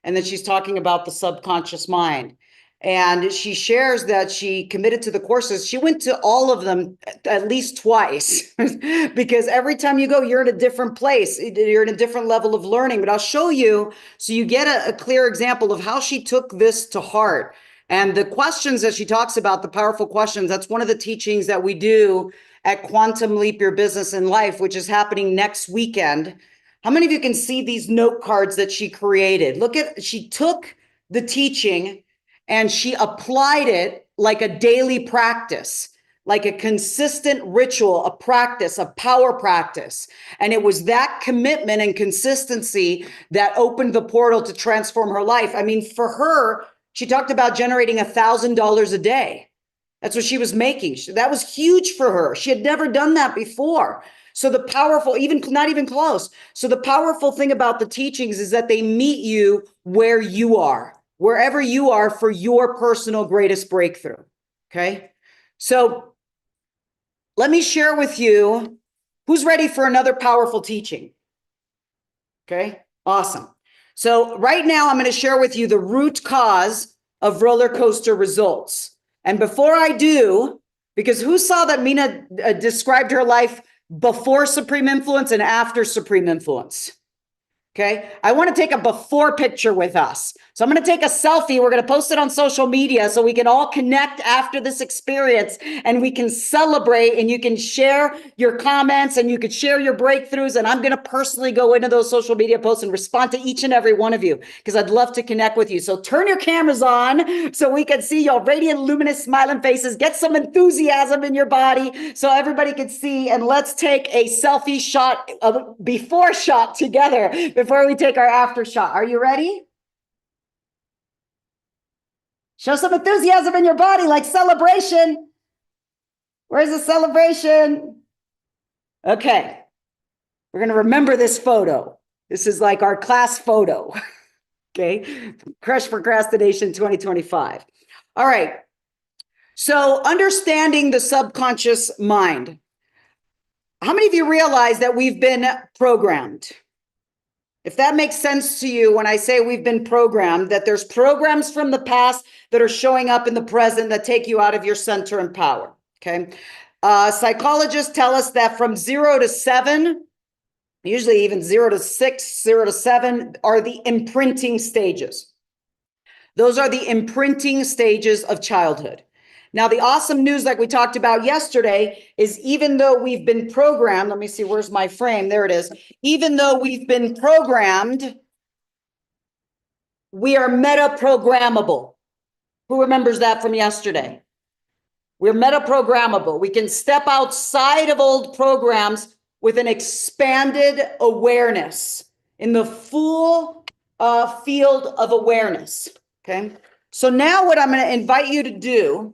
A: and then she's talking about the subconscious mind. And she shares that she committed to the courses. She went to all of them at least twice because every time you go, you're in a different place. You're in a different level of learning. But I'll show you so you get a clear example of how she took this to heart. And the questions that she talks about, the powerful questions, that's one of the teachings that we do at Quantum Leap Your Business and Life, which is happening next weekend. How many of you can see these note cards that she created? She took the teaching and she applied it like a daily practice, like a consistent ritual, a practice, a power practice. And it was that commitment and consistency that opened the portal to transform her life. For her, she talked about generating $1,000 a day. That's what she was making. That was huge for her. She had never done that before. So the powerful, not even close. So the powerful thing about the teachings is that they meet you where you are, wherever you are for your personal greatest breakthrough. Okay. So let me share with you Who's ready for another powerful teaching? Okay, awesome. So right now I'm going to share with you the root cause of roller coaster results. And before I do, because who saw that Mina described her life before Supreme Influence and after Supreme Influence? Okay, I want to take a before picture with us. So I'm going to take a selfie. We're going to post it on social media so we can all connect after this experience and we can celebrate, and you can share your comments and you can share your breakthroughs. And I'm going to personally go into those social media posts and respond to each and every one of you because I'd love to connect with you. So turn your cameras on so we can see your radiant, luminous, smiling faces. Get some enthusiasm in your body so everybody can see. And let's take a selfie shot, a before shot together before we take our after shot. Are you ready? Show some enthusiasm in your body, like celebration. Where's the celebration? Okay. We're going to remember this photo. This is like our class photo. Okay. Crush Procrastination 2025. All right. So understanding the subconscious mind. How many of you realize that we've been programmed? If that makes sense to you when I say we've been programmed, that there's programs from the past that are showing up in the present that take you out of your center and power, okay? Psychologists tell us that from 0 to 7, usually even 0 to 6, 0 to 7 are the imprinting stages. Those are the imprinting stages of childhood. Now, the awesome news, like we talked about yesterday, is even though we've been programmed, let me see, where's my frame? There it is. Even though we've been programmed, we are meta-programmable. Who remembers that from yesterday? We're meta-programmable. We can step outside of old programs with an expanded awareness in the full field of awareness, okay? So now what I'm going to invite you to do,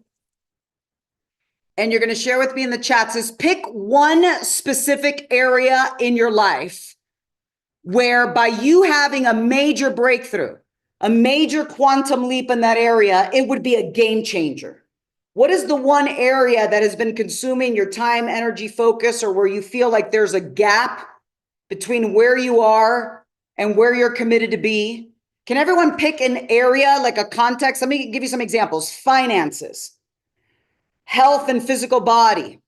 A: and you're going to share with me in the chats, is pick one specific area in your life where by you having a major breakthrough, a major quantum leap in that area, it would be a game changer. What is the one area that has been consuming your time, energy, focus, or where you feel like there's a gap between where you are and where you're committed to be? Can everyone pick an area, like a context? Let me give you some examples. Finances, health and physical body,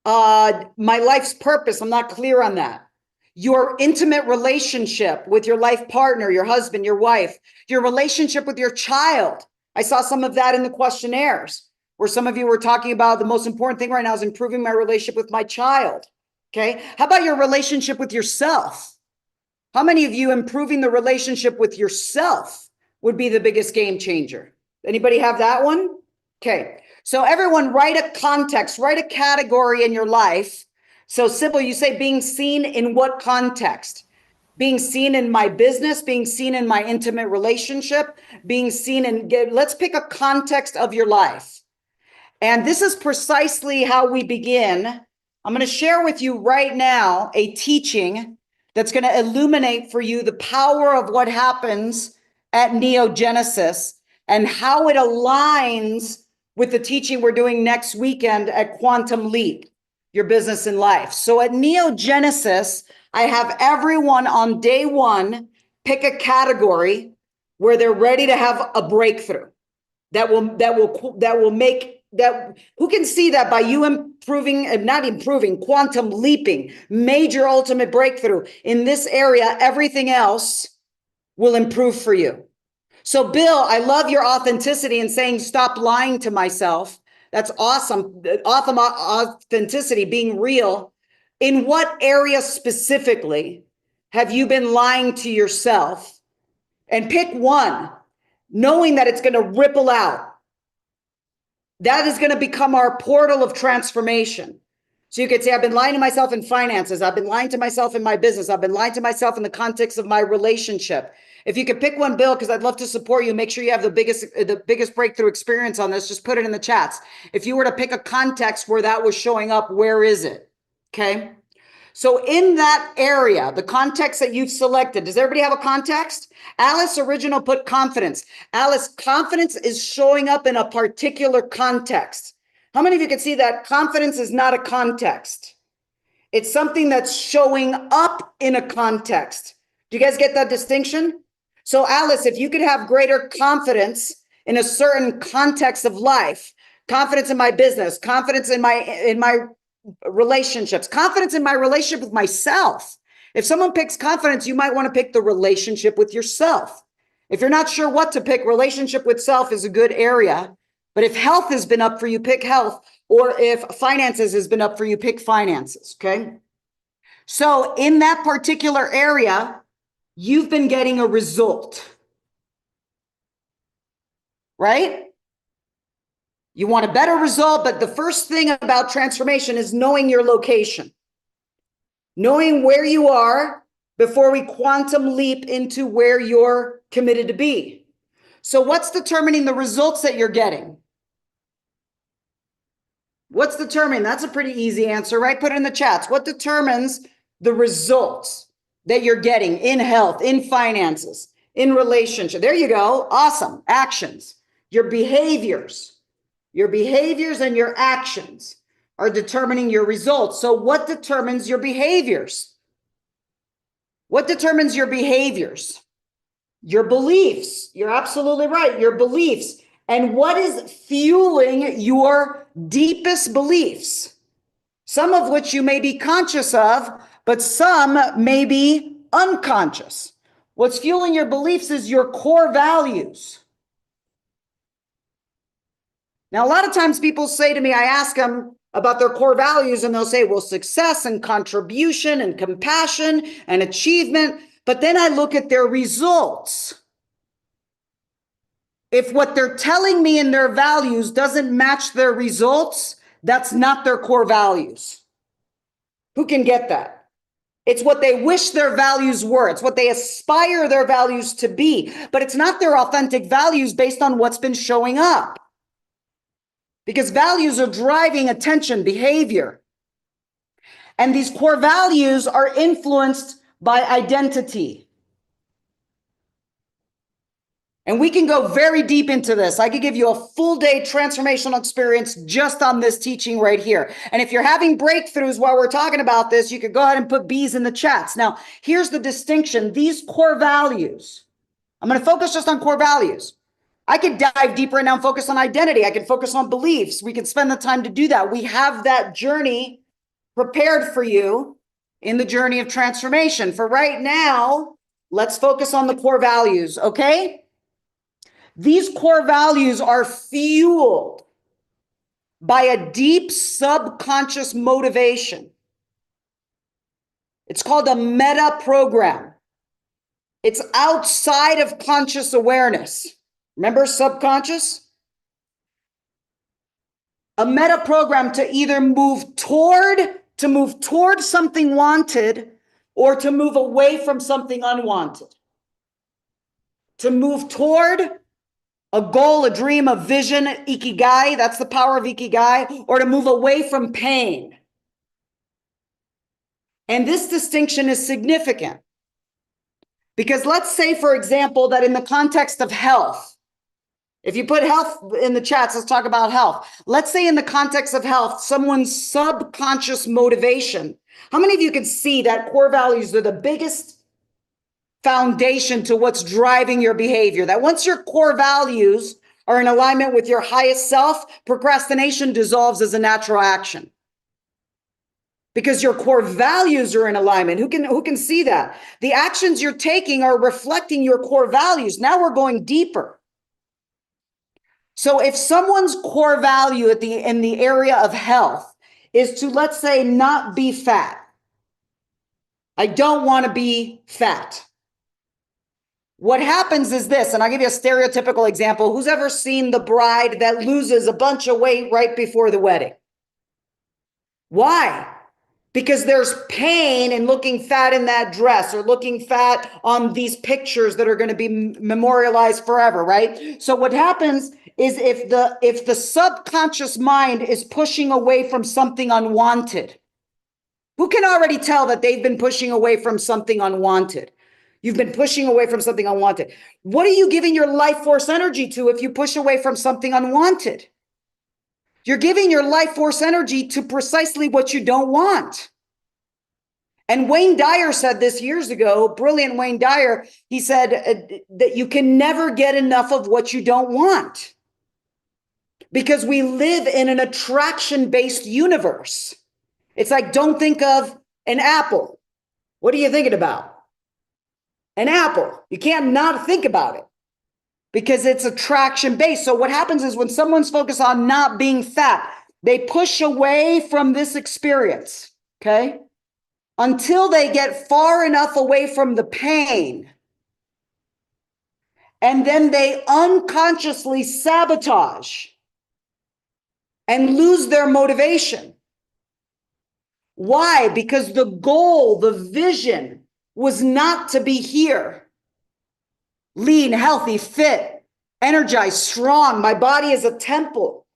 A: my life's purpose, I'm not clear on that. Your intimate relationship with your life partner, your husband, your wife, your relationship with your child. I saw some of that in the questionnaires where some of you were talking about the most important thing right now is improving my relationship with my child. Okay. How about your relationship with yourself? How many of you improving the relationship with yourself would be the biggest game changer? Anybody have that one? Okay. So everyone write a context, write a category in your life. So simple, you say being seen in what context? Being seen in my business, being seen in my intimate relationship, being seen in, let's pick a context of your life. And this is precisely how we begin. I'm going to share with you right now a teaching that's going to illuminate for you the power of what happens at Neogenesis and how it aligns with the teaching we're doing next weekend at Quantum Leap, your business and life. So at Neogenesis, I have everyone on day one pick a category where they're ready to have a breakthrough that will make that. Who can see that by you improving, not improving, quantum leaping, major ultimate breakthrough in this area, everything else will improve for you. So Bill, I love your authenticity and saying, stop lying to myself. That's awesome. Awesome authenticity, being real. In what area specifically have you been lying to yourself? And pick one, knowing that it's going to ripple out. That is going to become our portal of transformation. So you could say, I've been lying to myself in finances. I've been lying to myself in my business. I've been lying to myself in the context of my relationship. If you could pick one, Bill, because I'd love to support you, make sure you have the biggest breakthrough experience on this. Just put it in the chats. If you were to pick a context where that was showing up, where is it? Okay. So in that area, the context that you've selected, does everybody have a context? Alice Original put confidence. Alice, confidence is showing up in a particular context. How many of you can see that confidence is not a context? It's something that's showing up in a context. Do you guys get that distinction? So Alice, if you could have greater confidence in a certain context of life, confidence in my business, confidence in my relationships, confidence in my relationship with myself. If someone picks confidence, you might want to pick the relationship with yourself. If you're not sure what to pick, relationship with self is a good area. But if health has been up for you, pick health. Or if finances has been up for you, pick finances, okay? So in that particular area, you've been getting a result, right? You want a better result, but the first thing about transformation is knowing your location, knowing where you are before we quantum leap into where you're committed to be. So what's determining the results that you're getting? What's determining? That's a pretty easy answer, right? Put it in the chats. What determines the results that you're getting in health, in finances, in relationship? There you go. Awesome. Actions. Your behaviors and your actions are determining your results. So what determines your behaviors? What determines your behaviors? Your beliefs. You're absolutely right. Your beliefs. And what is fueling your deepest beliefs? Some of which you may be conscious of, but some may be unconscious. What's fueling your beliefs is your core values. Now, a lot of times people say to me, I ask them about their core values, and they'll say, well, success and contribution and compassion and achievement. But then I look at their results. If what they're telling me in their values doesn't match their results, that's not their core values. Who can get that? It's what they wish their values were. It's what they aspire their values to be. But it's not their authentic values based on what's been showing up. Because values are driving attention, behavior. And these core values are influenced by identity. And we can go very deep into this. I could give you a full day transformational experience just on this teaching right here. And if you're having breakthroughs while we're talking about this, you could go ahead and put B's in the chats. Now, here's the distinction. These core values, I'm going to focus just on core values. I could dive deeper and now focus on identity. I can focus on beliefs. We can spend the time to do that. We have that journey prepared for you in the journey of transformation. For right now, let's focus on the core values, okay? These core values are fueled by a deep subconscious motivation. It's called a meta program. It's outside of conscious awareness. Remember subconscious? A meta program to either move toward something wanted or to move away from something unwanted. To move toward a goal, a dream, a vision, ikigai, that's the power of ikigai, or to move away from pain. And this distinction is significant because let's say, for example, that in the context of health, if you put health in the chats, let's talk about health. Let's say in the context of health, someone's subconscious motivation. How many of you can see that core values are the biggest foundation to what's driving your behavior? That once your core values are in alignment with your highest self, procrastination dissolves as a natural action. Because your core values are in alignment. Who can see that? The actions you're taking are reflecting your core values. Now we're going deeper. So if someone's core value in the area of health is to, let's say, not be fat. I don't want to be fat. What happens is this, and I'll give you a stereotypical example. Who's ever seen the bride that loses a bunch of weight right before the wedding? Why? Because there's pain in looking fat in that dress or looking fat on these pictures that are going to be memorialized forever, right? So what happens is if the subconscious mind is pushing away from something unwanted, who can already tell that they've been pushing away from something unwanted? You've been pushing away from something unwanted. What are you giving your life force energy to if you push away from something unwanted? You're giving your life force energy to precisely what you don't want. And Wayne Dyer said this years ago, brilliant Wayne Dyer. He said that you can never get enough of what you don't want, because we live in an attraction-based universe. It's like, don't think of an apple. What are you thinking about? An apple. You can't not think about it because it's attraction-based. So what happens is when someone's focused on not being fat, they push away from this experience, okay? Until they get far enough away from the pain. And then they unconsciously sabotage and lose their motivation. Why? Because the goal, the vision was not to be here. Lean, healthy, fit, energized, strong. My body is a temple.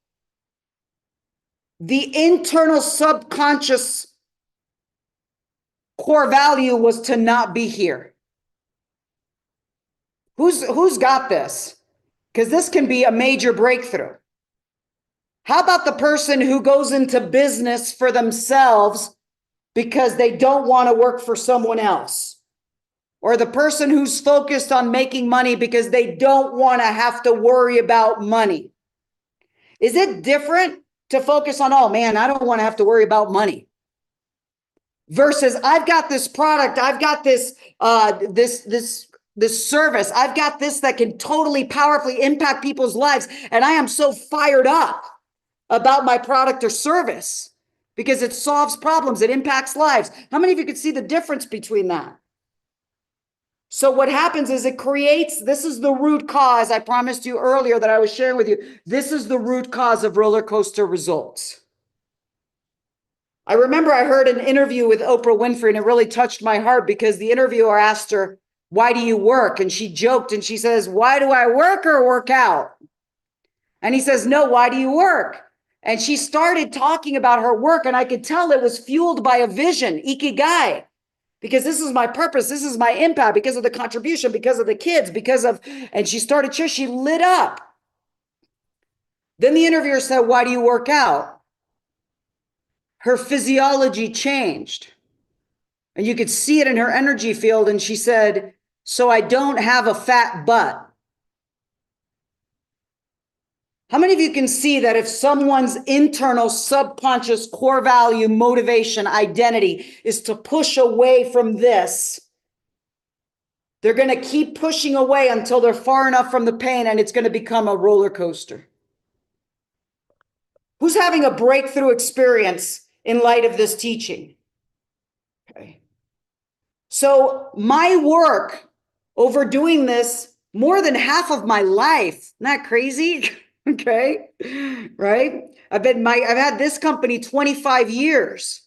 A: The internal subconscious core value was to not be here. Who's got this? Because this can be a major breakthrough. How about the person who goes into business for themselves because they don't want to work for someone else? Or the person who's focused on making money because they don't want to have to worry about money? Is it different to focus on, oh man, I don't want to have to worry about money, versus I've got this product, I've got this this service, I've got this that can totally powerfully impact people's lives, and I am so fired up about my product or service because it solves problems, it impacts lives. How many of you could see the difference between that? So what happens is it creates, this is the root cause I promised you earlier that I was sharing with you. This is the root cause of roller coaster results. I remember I heard an interview with Oprah Winfrey, and it really touched my heart because the interviewer asked her, why do you work? And she joked and she says, why do I work or work out? And he says, no, why do you work? And she started talking about her work, and I could tell it was fueled by a vision, ikigai, because this is my purpose, this is my impact, because of the contribution, because of the kids, because of, and she started, she lit up. Then the interviewer said, why do you work out? Her physiology changed, and you could see it in her energy field. And she said, so I don't have a fat butt. How many of you can see that if someone's internal subconscious core value, motivation, identity is to push away from this, they're going to keep pushing away until they're far enough from the pain, and it's going to become a roller coaster. Who's having a breakthrough experience in light of this teaching? Okay. So my work over doing this more than half of my life, isn't that crazy? Okay, right? I've had this company 25 years,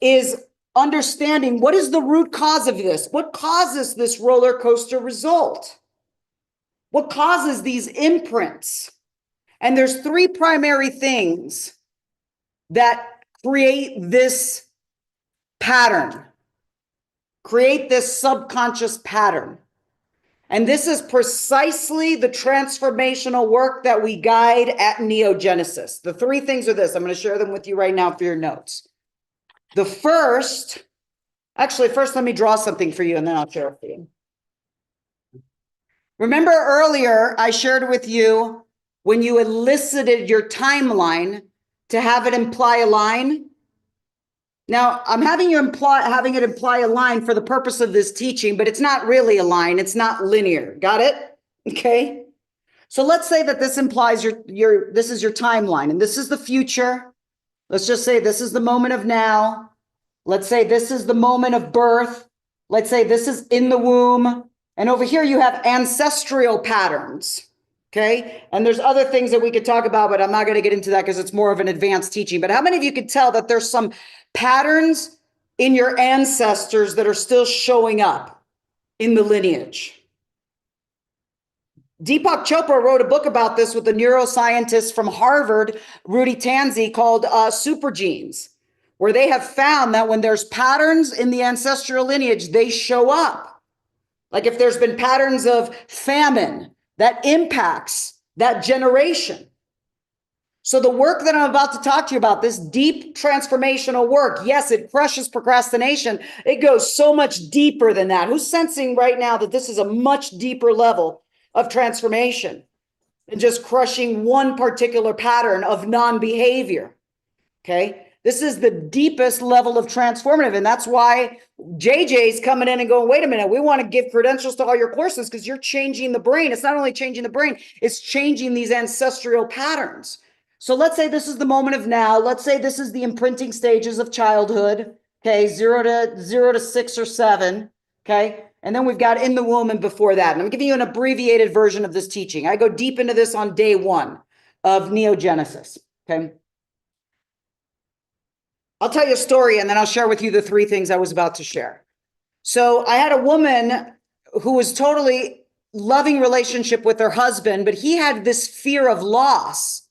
A: is understanding what is the root cause of this? What causes this roller coaster result? What causes these imprints? And there's three primary things that create this pattern, create this subconscious pattern. And this is precisely the transformational work that we guide at Neogenesis. The three things are this. I'm going to share them with you right now for your notes. The first, actually, first let me draw something for you and then I'll share it for you. Remember earlier, I shared with you when you elicited your timeline to have it imply a line. Now, I'm having it imply a line for the purpose of this teaching, but it's not really a line. It's not linear. Got it? Okay. So let's say that this implies this is your timeline, and this is the future. Let's just say this is the moment of now. Let's say this is the moment of birth. Let's say this is in the womb. And over here you have ancestral patterns. Okay. And there's other things that we could talk about, but I'm not going to get into that because it's more of an advanced teaching. But how many of you could tell that there's some patterns in your ancestors that are still showing up in the lineage? Deepak Chopra wrote a book about this with a neuroscientist from Harvard, Rudy Tanzi, called Super Genes, where they have found that when there's patterns in the ancestral lineage, they show up. Like if there's been patterns of famine, that impacts that generation. So the work that I'm about to talk to you about, this deep transformational work, yes, it crushes procrastination. It goes so much deeper than that. Who's sensing right now that this is a much deeper level of transformation than just crushing one particular pattern of non-behavior? Okay. This is the deepest level of transformative. And that's why JJ's coming in and going, wait a minute, we want to give credentials to all your courses because you're changing the brain. It's not only changing the brain, it's changing these ancestral patterns. So let's say this is the moment of now. Let's say this is the imprinting stages of childhood. Okay. Zero to 6 or 7. Okay. And then we've got in the womb and before that. And I'm giving you an abbreviated version of this teaching. I go deep into this on day 1 of neogenesis. Okay. I'll tell you a story and then I'll share with you the 3 things I was about to share. So I had a woman who was totally loving relationship with her husband, but he had this fear of loss.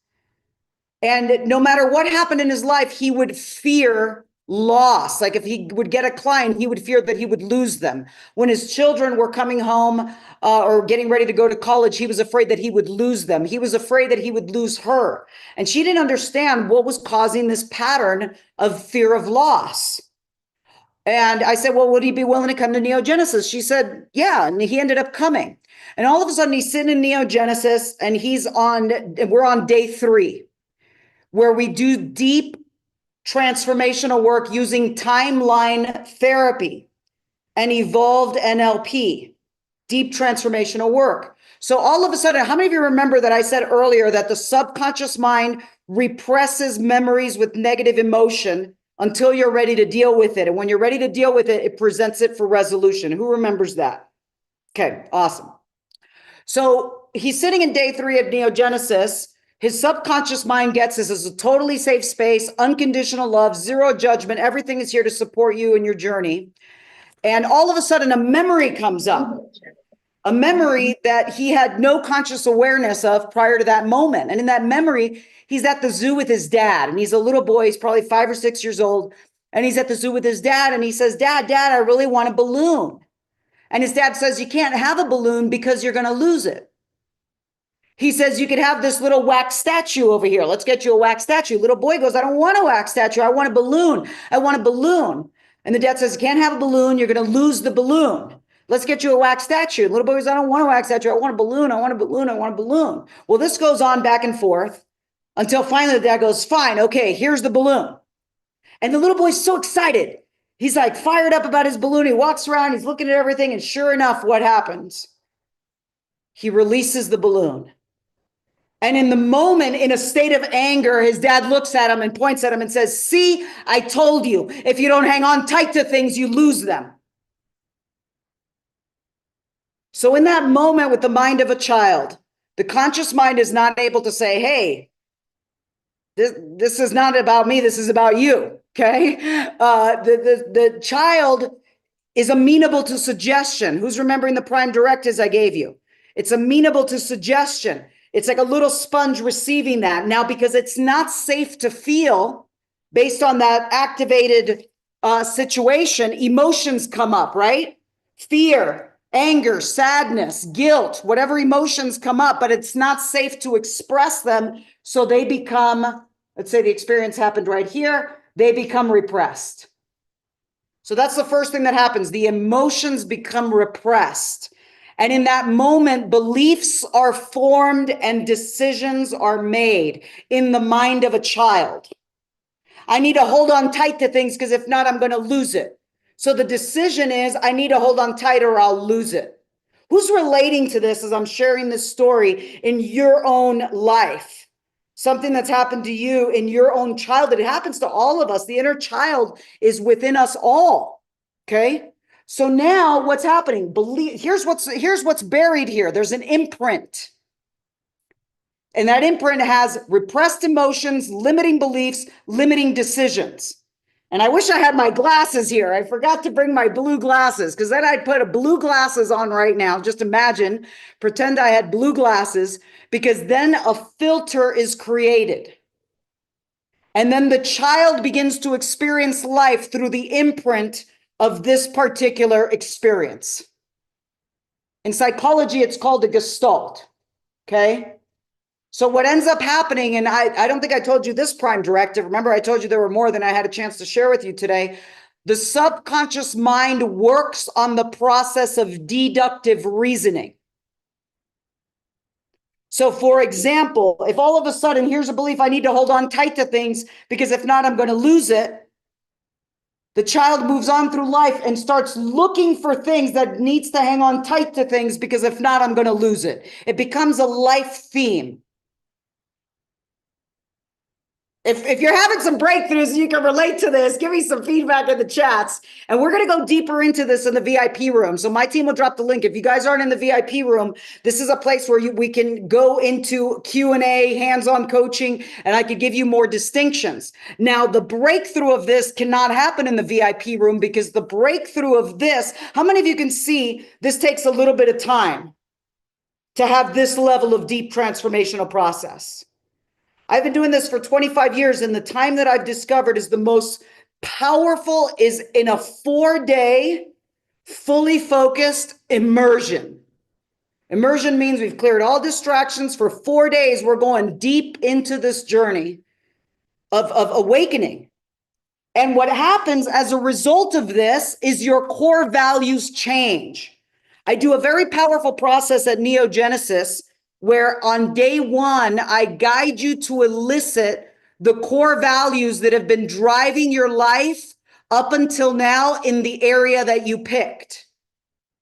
A: And no matter what happened in his life, he would fear loss. Like if he would get a client, he would fear that he would lose them. When his children were coming home or getting ready to go to college, he was afraid that he would lose them. He was afraid that he would lose her. And she didn't understand what was causing this pattern of fear of loss. And I said, well, would he be willing to come to Neogenesis? She said, yeah. And he ended up coming. And all of a sudden he's sitting in Neogenesis and we're on day 3, where we do deep transformational work using timeline therapy and evolved NLP, deep transformational work. So all of a sudden, how many of you remember that I said earlier that the subconscious mind represses memories with negative emotion until you're ready to deal with it? And when you're ready to deal with it, it presents it for resolution. Who remembers that? Okay, awesome. So he's sitting in day 3 of Neogenesis. His subconscious mind gets this as a totally safe space, unconditional love, zero judgment. Everything is here to support you in your journey. And all of a sudden, a memory comes up, a memory that he had no conscious awareness of prior to that moment. And in that memory, he's at the zoo with his dad. And he's a little boy. He's probably 5 or 6 years old. And he's at the zoo with his dad. And he says, Dad, I really want a balloon. And his dad says, you can't have a balloon because you're going to lose it. He says, you could have this little wax statue over here. Let's get you a wax statue. Little boy goes, I don't want a wax statue. I want a balloon. I want a balloon. And the dad says, you can't have a balloon. You're going to lose the balloon. Let's get you a wax statue. Little boy goes, I don't want a wax statue. I want a balloon. I want a balloon. I want a balloon. Well, this goes on back and forth until finally the dad goes, fine. Okay, here's the balloon. And the little boy's so excited. He's like fired up about his balloon. He walks around. He's looking at everything. And sure enough, what happens? He releases the balloon. And in the moment, in a state of anger, his dad looks at him and points at him and says, see, I told you, if you don't hang on tight to things, you lose them. So in that moment with the mind of a child, the conscious mind is not able to say, hey, this is not about me, this is about you, okay? The child is amenable to suggestion. Who's remembering the prime directives I gave you? It's amenable to suggestion. It's like a little sponge receiving that. Now, because it's not safe to feel based on that activated situation, emotions come up, right? Fear, anger, sadness, guilt, whatever emotions come up, but it's not safe to express them. So they become, let's say the experience happened right here, they become repressed. So that's the first thing that happens. The emotions become repressed. And in that moment, beliefs are formed and decisions are made in the mind of a child. I need to hold on tight to things because if not, I'm going to lose it. So the decision is I need to hold on tight or I'll lose it. Who's relating to this as I'm sharing this story in your own life? Something that's happened to you in your own childhood. It happens to all of us. The inner child is within us all. Okay. So now what's happening? Here's what's buried here. There's an imprint. And that imprint has repressed emotions, limiting beliefs, limiting decisions. And I wish I had my glasses here. I forgot to bring my blue glasses because then I'd put a blue glasses on right now. Just imagine, pretend I had blue glasses because then a filter is created. And then the child begins to experience life through the imprint of this particular experience. In psychology, it's called a gestalt, okay? So what ends up happening, and I don't think I told you this prime directive. Remember, I told you there were more than I had a chance to share with you today. The subconscious mind works on the process of deductive reasoning. So for example, if all of a sudden, here's a belief, I need to hold on tight to things because if not, I'm going to lose it. The child moves on through life and starts looking for things that needs to hang on tight to things because if not, I'm going to lose it. It becomes a life theme. If you're having some breakthroughs and you can relate to this, give me some feedback in the chats. And we're going to go deeper into this in the VIP room. So my team will drop the link. If you guys aren't in the VIP room, this is a place where we can go into Q&A, hands-on coaching, and I could give you more distinctions. Now, the breakthrough of this cannot happen in the VIP room because the breakthrough of this, how many of you can see this takes a little bit of time to have this level of deep transformational process? I've been doing this for 25 years, and the time that I've discovered is the most powerful is in a 4-day, fully focused immersion. Immersion means we've cleared all distractions for 4 days. We're going deep into this journey of awakening. And what happens as a result of this is your core values change. I do a very powerful process at Neogenesis where on day 1, I guide you to elicit the core values that have been driving your life up until now in the area that you picked.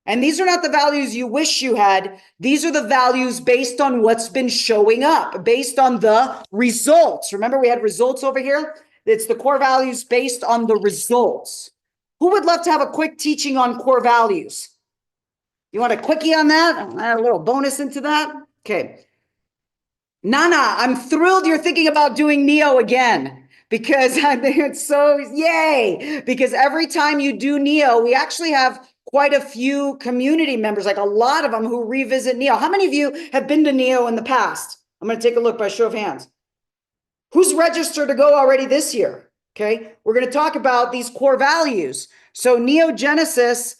A: And these are not the values you wish you had. These are the values based on what's been showing up, based on the results. Remember, we had results over here? It's the core values based on the results. Who would love to have a quick teaching on core values? You want a quickie on that? I'll add a little bonus into that. Okay. Nana, I'm thrilled you're thinking about doing Neo again because I think it's so yay. Because every time you do Neo, we actually have quite a few community members, like a lot of them who revisit Neo. How many of you have been to Neo in the past? I'm going to take a look by show of hands. Who's registered to go already this year? Okay. We're going to talk about these core values. So Neogenesis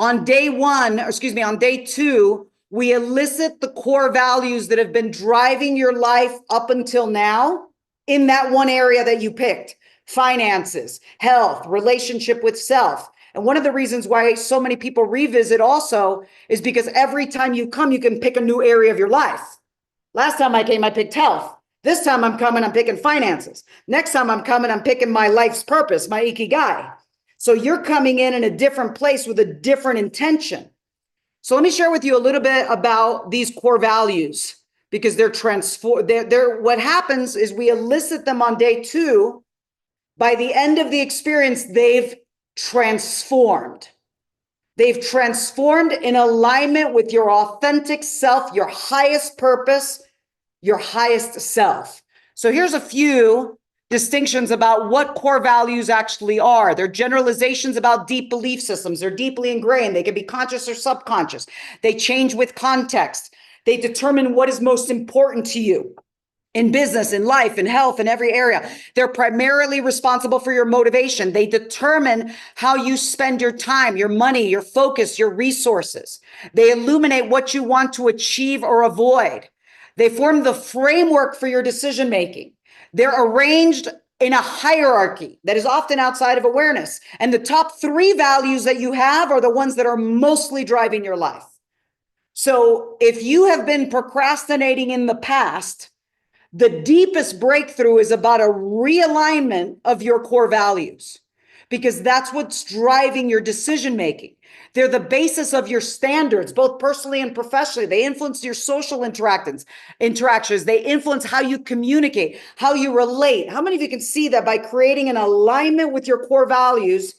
A: on day 1, or excuse me, on day 2, we elicit the core values that have been driving your life up until now in that one area that you picked: finances, health, relationship with self. And one of the reasons why so many people revisit also is because every time you come, you can pick a new area of your life. Last time I came, I picked health. This time I'm coming, I'm picking finances. Next time I'm coming, I'm picking my life's purpose, my ikigai. So you're coming in a different place with a different intention. So let me share with you a little bit about these core values because they're what happens is we elicit them on day 2. By the end of the experience, they've transformed. They've transformed in alignment with your authentic self, your highest purpose, your highest self. So here's a few distinctions about what core values actually are. They're generalizations about deep belief systems. They're deeply ingrained. They can be conscious or subconscious. They change with context. They determine what is most important to you in business, in life, in health, in every area. They're primarily responsible for your motivation. They determine how you spend your time, your money, your focus, your resources. They illuminate what you want to achieve or avoid. They form the framework for your decision-making. They're arranged in a hierarchy that is often outside of awareness. And the top 3 values that you have are the ones that are mostly driving your life. So if you have been procrastinating in the past, the deepest breakthrough is about a realignment of your core values, because that's what's driving your decision-making. They're the basis of your standards, both personally and professionally. They influence your social interactions. They influence how you communicate, how you relate. How many of you can see that by creating an alignment with your core values,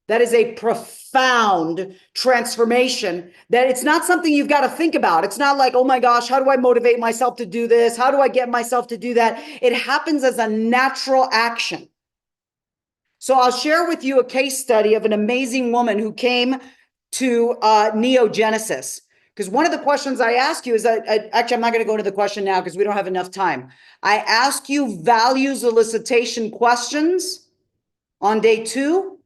A: that is a profound transformation, that it's not something you've got to think about. It's not like, oh my gosh, how do I motivate myself to do this? How do I get myself to do that? It happens as a natural action. So I'll share with you a case study of an amazing woman who came to Neogenesis. Because one of the questions I ask you is that, actually, I'm not going to go into the question now because we don't have enough time. I ask you values elicitation questions on day 2.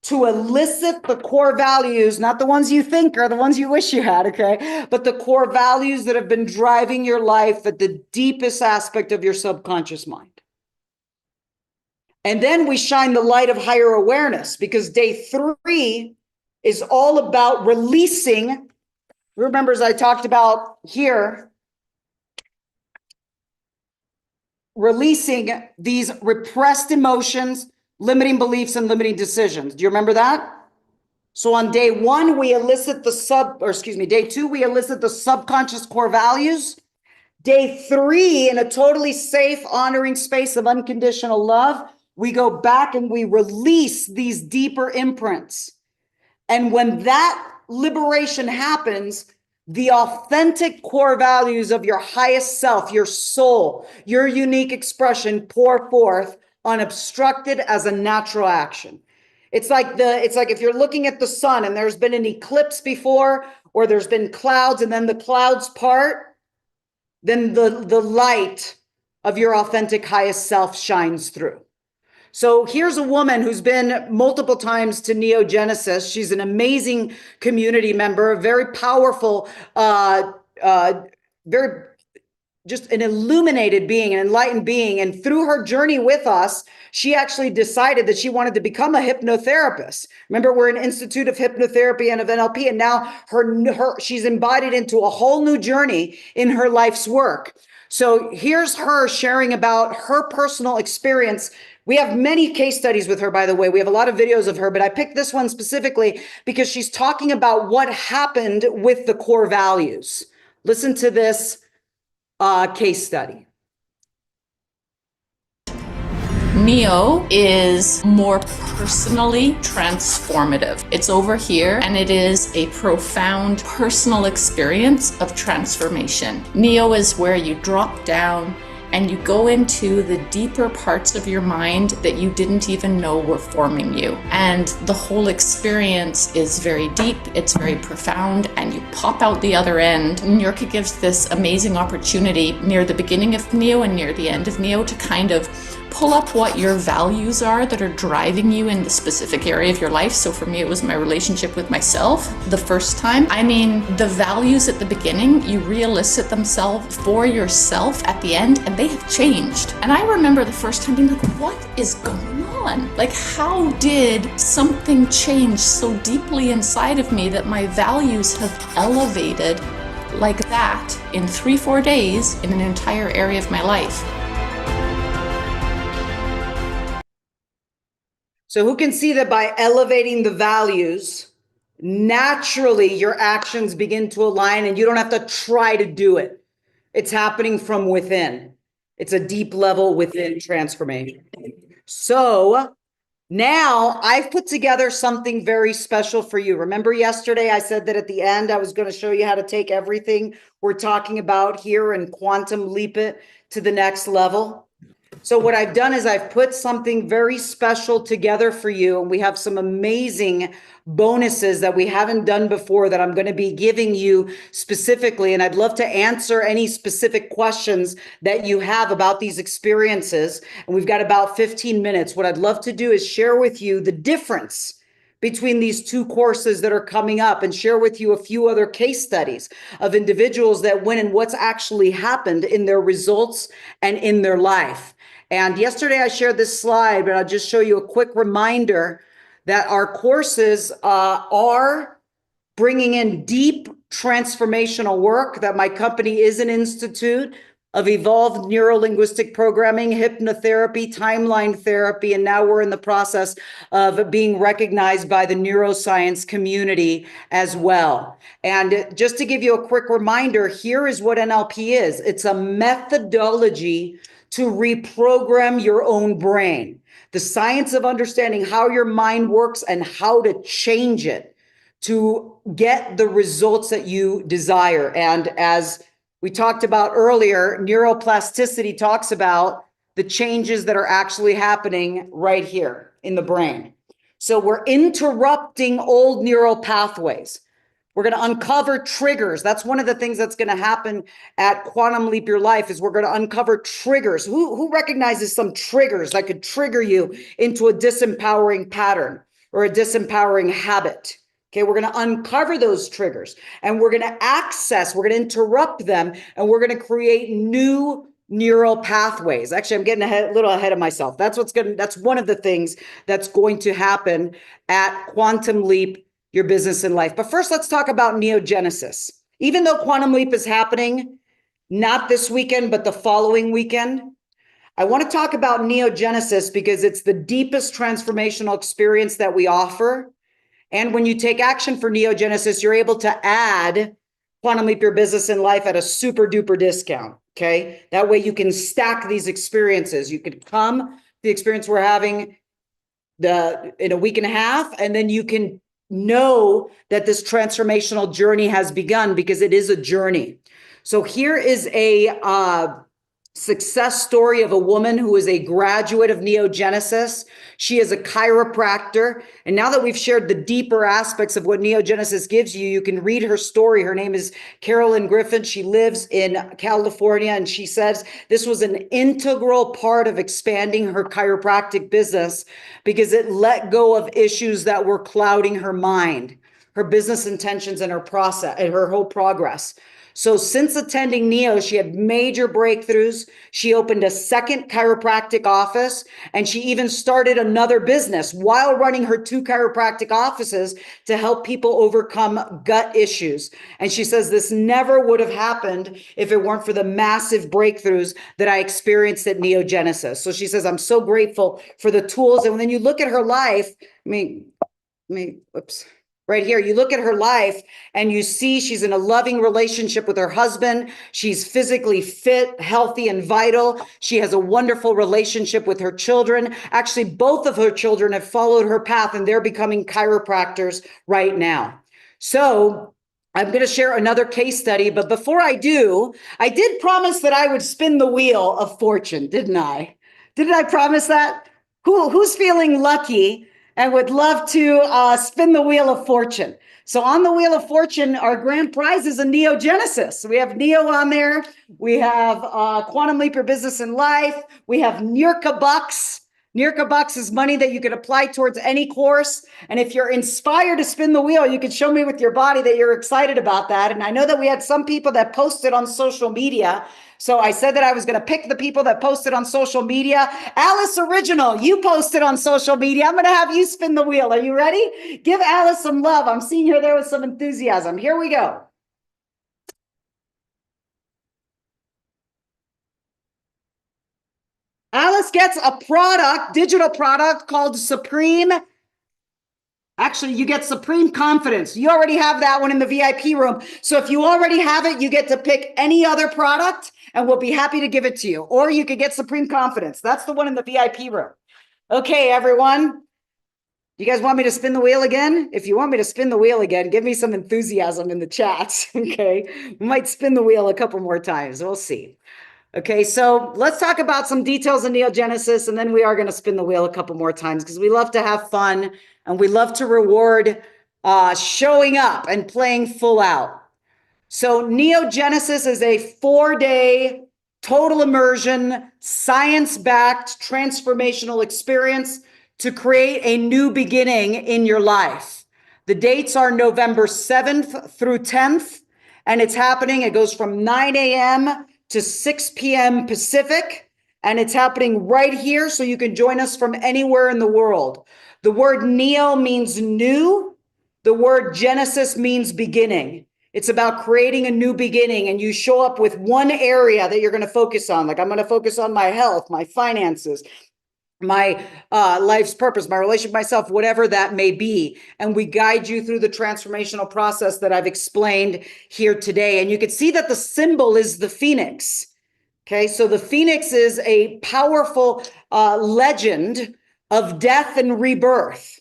A: to elicit the core values, not the ones you think are the ones you wish you had, okay? But the core values that have been driving your life at the deepest aspect of your subconscious mind. And then we shine the light of higher awareness, because day 3 is all about releasing. Remember, as I talked about here, releasing these repressed emotions, limiting beliefs, and limiting decisions. Do you remember that? So on day 1, we elicit day 2, we elicit the subconscious core values. Day 3, in a totally safe, honoring space of unconditional love, we go back and we release these deeper imprints. And when that liberation happens, the authentic core values of your highest self, your soul, your unique expression pour forth unobstructed as a natural action. It's like if you're looking at the sun and there's been an eclipse before, or there's been clouds and then the clouds part, then the light of your authentic highest self shines through. So here's a woman who's been multiple times to Neogenesis. She's an amazing community member, very powerful, very just an illuminated being, an enlightened being. And through her journey with us, she actually decided that she wanted to become a hypnotherapist. Remember, we're an institute of hypnotherapy and of NLP, and now she's embodied into a whole new journey in her life's work. So here's her sharing about her personal experience. We have many case studies with her, by the way. We have a lot of videos of her, but I picked this one specifically because she's talking about what happened with the core values. Listen to this case study.
C: Neo is more personally transformative. It's over here, and it is a profound personal experience of transformation. Neo is where you drop down and you go into the deeper parts of your mind that you didn't even know were forming you. And the whole experience is very deep, it's very profound, and you pop out the other end. Niurka gives this amazing opportunity near the beginning of Neo and near the end of Neo to kind of pull up what your values are that are driving you in the specific area of your life. So for me, it was my relationship with myself the first time. I mean, the values at the beginning, you re-elicit themselves for yourself at the end, and they have changed. And I remember the first time being like, what is going on? Like, how did something change so deeply inside of me that my values have elevated like that in 3-4 days in an entire area of my life?
A: So who can see that by elevating the values, naturally your actions begin to align and you don't have to try to do it. It's happening from within. It's a deep level within transformation. So now I've put together something very special for you. Remember yesterday I said that at the end I was going to show you how to take everything we're talking about here and quantum leap it to the next level. So what I've done is I've put something very special together for you. And we have some amazing bonuses that we haven't done before that I'm going to be giving you specifically. And I'd love to answer any specific questions that you have about these experiences. And we've got about 15 minutes. What I'd love to do is share with you the difference between these two courses that are coming up and share with you a few other case studies of individuals that win and what's actually happened in their results and in their life. And yesterday I shared this slide, but I'll just show you a quick reminder that our courses are bringing in deep transformational work, that my company is an institute of evolved neuro-linguistic programming, hypnotherapy, timeline therapy, and now we're in the process of being recognized by the neuroscience community as well. And just to give you a quick reminder, here is what NLP is. It's a methodology to reprogram your own brain. The science of understanding how your mind works and how to change it to get the results that you desire. And as we talked about earlier, neuroplasticity talks about the changes that are actually happening right here in the brain. So we're interrupting old neural pathways. We're going to uncover triggers. That's one of the things that's going to happen at Quantum Leap Your Life is we're going to uncover triggers. Who recognizes some triggers that could trigger you into a disempowering pattern? or a disempowering habit. Okay, we're going to uncover those triggers and we're going to we're going to interrupt them, and we're going to create new neural pathways. Actually, I'm getting a little ahead of myself. That's one of the things that's going to happen at Quantum Leap, your business and life. But first, let's talk about neogenesis. Even though Quantum Leap is happening, not this weekend, but the following weekend, I want to talk about neogenesis because it's the deepest transformational experience that we offer. And when you take action for neogenesis, you're able to add Quantum Leap Your Business and Life at a super duper discount. Okay. That way you can stack these experiences. You could come the experience we're having in a week and a half, and then you can know that this transformational journey has begun, because it is a journey. So here is a success story of a woman who is a graduate of neogenesis. She is a chiropractor. And now that we've shared the deeper aspects of what neogenesis gives you, you can read her story. Her name is Carolyn Griffin. She lives in California, and she says this was an integral part of expanding her chiropractic business because it let go of issues that were clouding her mind, her business intentions, and her process and her whole progress. So since attending Neo, she had major breakthroughs. She opened a second chiropractic office, and she even started another business while running her 2 chiropractic offices to help people overcome gut issues. And she says this never would have happened if it weren't for the massive breakthroughs that I experienced at Neogenesis. So she says, I'm so grateful for the tools. And then you look at her life, whoops. Right here, you look at her life and you see she's in a loving relationship with her husband. She's physically fit, healthy, and vital. She has a wonderful relationship with her children. Actually, both of her children have followed her path, and they're becoming chiropractors right now. So I'm going to share another case study. But before I do, I did promise that I would spin the wheel of fortune, didn't I? Didn't I promise that? Who's feeling lucky and would love to spin the wheel of fortune? So on the wheel of fortune, our grand prize is a neogenesis. We have Neo on there. We have Quantum Leap Your Business and Life. We have Niurka bucks. Niurka bucks is money that you could apply towards any course. And if you're inspired to spin the wheel, you could show me with your body that you're excited about that. And I know that we had some people that posted on social media. So I said that I was going to pick the people that posted on social media. Alice Original, you posted on social media. I'm going to have you spin the wheel. Are you ready? Give Alice some love. I'm seeing her there with some enthusiasm. Here we go. Alice gets a product, digital product called Supreme. Actually, you get Supreme Confidence. You already have that one in the VIP room. So if you already have it, you get to pick any other product and we'll be happy to give it to you. Or you could get Supreme Confidence. That's the one in the VIP room. Okay, everyone. You guys want me to spin the wheel again? If you want me to spin the wheel again, give me some enthusiasm in the chat. Okay, we might spin the wheel a couple more times. We'll see. Okay, so let's talk about some details of neogenesis, and then we are going to spin the wheel a couple more times because we love to have fun and we love to reward showing up and playing full out. So neogenesis is a 4-day total immersion, science-backed transformational experience to create a new beginning in your life. The dates are November 7th through 10th, and it's happening. It goes from 9 a.m. to 6 p.m. Pacific, and it's happening right here, so you can join us from anywhere in the world. The word neo means new. The word genesis means beginning. It's about creating a new beginning, and you show up with one area that you're going to focus on. Like, I'm going to focus on my health, my finances, my life's purpose, my relationship, myself, whatever that may be. And we guide you through the transformational process that I've explained here today. And you can see that the symbol is the phoenix. Okay, so the phoenix is a powerful legend of death and rebirth.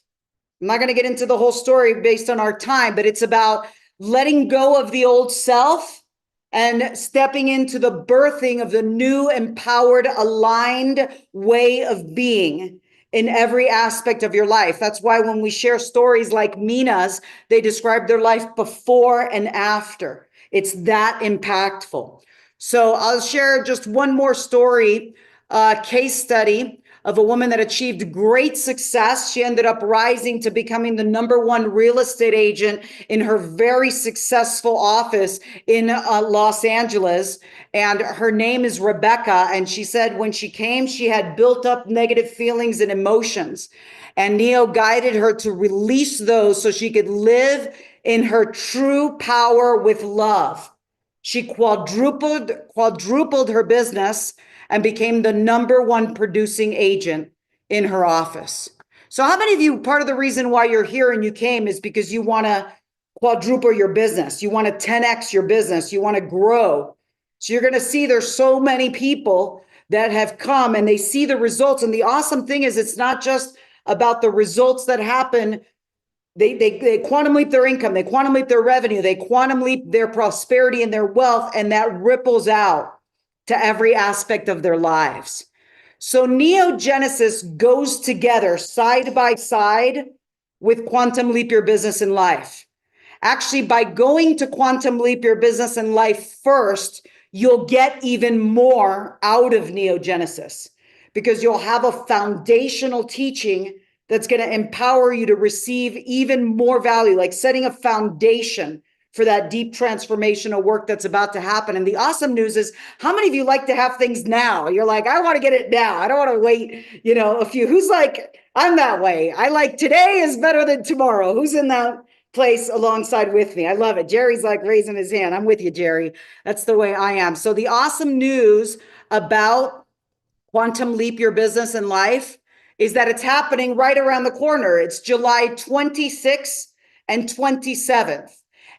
A: I'm not going to get into the whole story based on our time, but it's about letting go of the old self and stepping into the birthing of the new, empowered, aligned way of being in every aspect of your life. That's why when we share stories like Mina's, they describe their life before and after. It's that impactful. So I'll share just one more story case study of a woman that achieved great success. She ended up rising to becoming the #1 real estate agent in her very successful office in Los Angeles. And her name is Rebecca. And she said when she came, she had built up negative feelings and emotions. And Neo guided her to release those so she could live in her true power with love. She quadrupled her business and became the #1 producing agent in her office. So how many of you, part of the reason why you're here and you came is because you want to quadruple your business. You want to 10x your business. You want to grow. So you're going to see there's so many people that have come and they see the results. And the awesome thing is it's not just about the results that happen. They quantum leap their income, they quantum leap their revenue, they quantum leap their prosperity and their wealth, and that ripples out to every aspect of their lives. So Neogenesis goes together side by side with Quantum Leap Your Business and Life. Actually, by going to Quantum Leap Your Business and Life first, you'll get even more out of Neogenesis because you'll have a foundational teaching that's going to empower you to receive even more value, like setting a foundation for that deep transformational work that's about to happen. And the awesome news is, how many of you like to have things now? You're like, I want to get it now. I don't want to wait, a few. Who's like, I'm that way. I like today is better than tomorrow. Who's in that place alongside with me? I love it. Jerry's like raising his hand. I'm with you, Jerry. That's the way I am. So the awesome news about Quantum Leap Your Business and Life is that it's happening right around the corner. It's July 26th and 27th.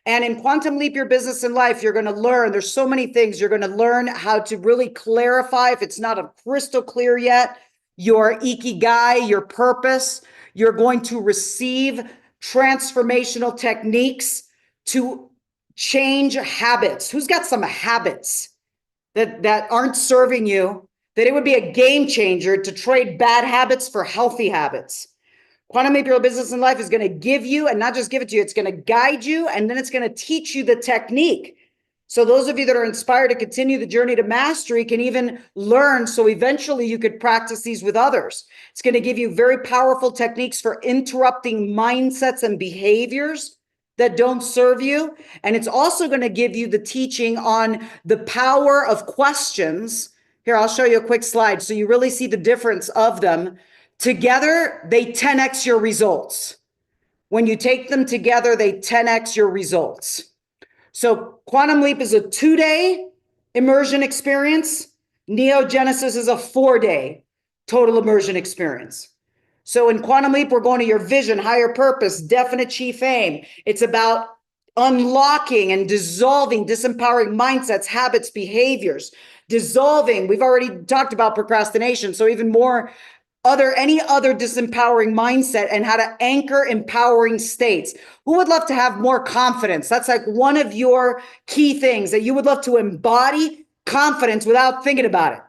A: And in Quantum Leap Your Business and Life, you're going to learn, there's so many things. You're going to learn how to really clarify, if it's not a crystal clear yet, your ikigai, your purpose. You're going to receive transformational techniques to change habits. Who's got some habits that aren't serving you? That it would be a game changer to trade bad habits for healthy habits. Quantum Leap Your Business and Life is going to give you, and not just give it to you, it's going to guide you, and then it's going to teach you the technique. So those of you that are inspired to continue the journey to mastery can even learn, so eventually you could practice these with others. It's going to give you very powerful techniques for interrupting mindsets and behaviors that don't serve you. And it's also going to give you the teaching on the power of questions. Here, I'll show you a quick slide so you really see the difference of them. Together, they 10x your results. When you take them together, they 10x your results. So Quantum Leap is a 2-day immersion experience. Neogenesis is a 4-day total immersion experience. So in Quantum Leap, we're going to your vision, higher purpose, definite chief aim. It's about unlocking and dissolving disempowering mindsets, habits, behaviors. Dissolving, we've already talked about procrastination, so even more any other disempowering mindset, and how to anchor empowering states. Who would love to have more confidence? That's like one of your key things, that you would love to embody confidence without thinking about it.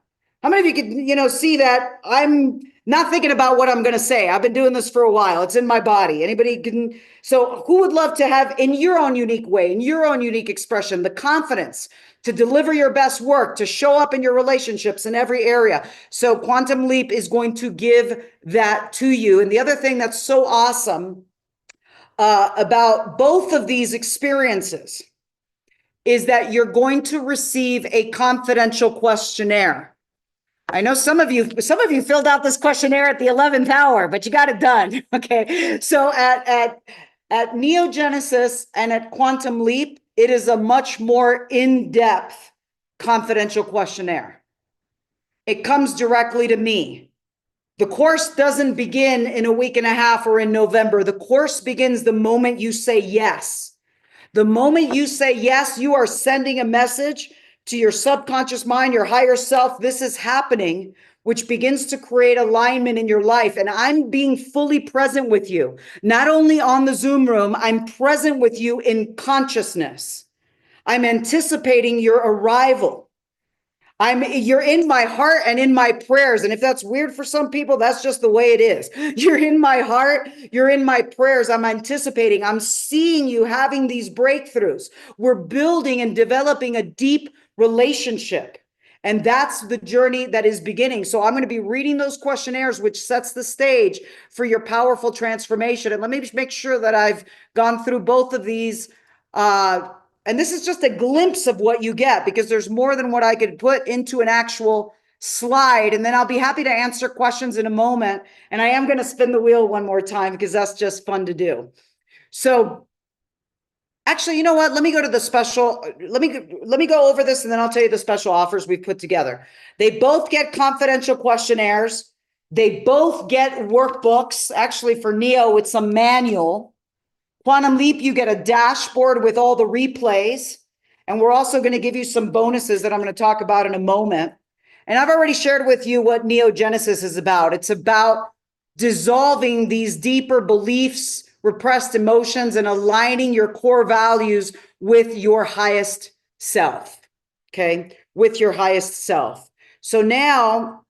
A: How many of you could, see that I'm not thinking about what I'm going to say? I've been doing this for a while. It's in my body. Anybody can? So who would love to have, in your own unique way, in your own unique expression, the confidence to deliver your best work, to show up in your relationships in every area? So Quantum Leap is going to give that to you. And the other thing that's so awesome about both of these experiences is that you're going to receive a confidential questionnaire. I know some of you filled out this questionnaire at the 11th hour, but you got it done. Okay. So at Neogenesis and at Quantum Leap, it is a much more in-depth confidential questionnaire. It comes directly to me. The course doesn't begin in a week and a half or in November. The course begins the moment you say yes. The moment you say yes, you are sending a message to your subconscious mind, your higher self. This is happening, which begins to create alignment in your life. And I'm being fully present with you. Not only on the Zoom room, I'm present with you in consciousness. I'm anticipating your arrival. You're in my heart and in my prayers. And if that's weird for some people, that's just the way it is. You're in my heart. You're in my prayers. I'm anticipating. I'm seeing you having these breakthroughs. We're building and developing a deep relationship. And that's the journey that is beginning. So I'm going to be reading those questionnaires, which sets the stage for your powerful transformation. And let me make sure that I've gone through both of these. And this is just a glimpse of what you get, because there's more than what I could put into an actual slide. And then I'll be happy to answer questions in a moment. And I am going to spin the wheel one more time because that's just fun to do. So actually, you know what? Let me go to the special. Let me go over this, and then I'll tell you the special offers we've put together. They both get confidential questionnaires. They both get workbooks, actually for Neo with some manual. Quantum Leap, you get a dashboard with all the replays. And we're also going to give you some bonuses that I'm going to talk about in a moment. And I've already shared with you what Neogenesis is about. It's about dissolving these deeper beliefs, repressed emotions, and aligning your core values with your highest self. Okay, with your highest self. So now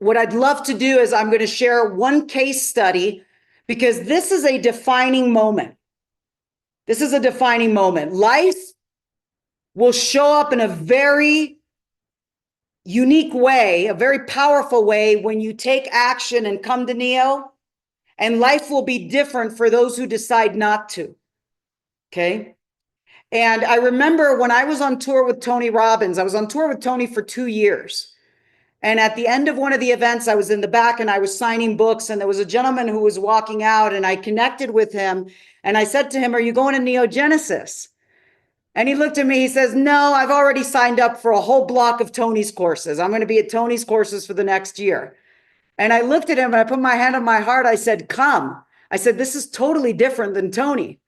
A: what I'd love to do is I'm going to share one case study, because this is a defining moment. This is a defining moment. Life will show up in a very unique way, a very powerful way, when you take action and come to Neo. And life will be different for those who decide not to. Okay. And I remember when I was on tour with Tony Robbins, I was on tour with Tony for 2 years. And at the end of one of the events, I was in the back and I was signing books, and there was a gentleman who was walking out, and I connected with him. And I said to him, "Are you going to Neogenesis?" And he looked at me, he says, "No, I've already signed up for a whole block of Tony's courses. I'm going to be at Tony's courses for the next year." And I looked at him and I put my hand on my heart. I said, "Come." I said, "This is totally different than Tony."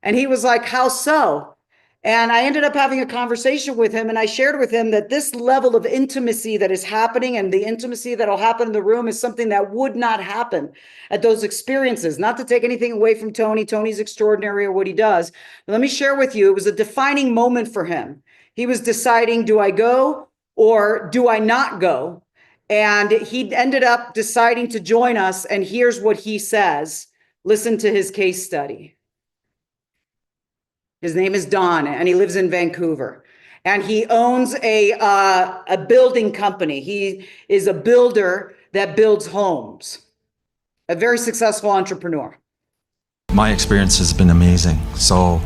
A: And he was like, "How so?" And I ended up having a conversation with him, and I shared with him that this level of intimacy that is happening, and the intimacy that'll happen in the room, is something that would not happen at those experiences. Not to take anything away from Tony. Tony's extraordinary at what he does. But let me share with you, it was a defining moment for him. He was deciding, do I go or do I not go? And he ended up deciding to join us. And here's what he says. Listen to his case study. His name is Don, and he lives in Vancouver. And he owns a building company. He is a builder that builds homes. A very successful entrepreneur.
D: My experience has been amazing. So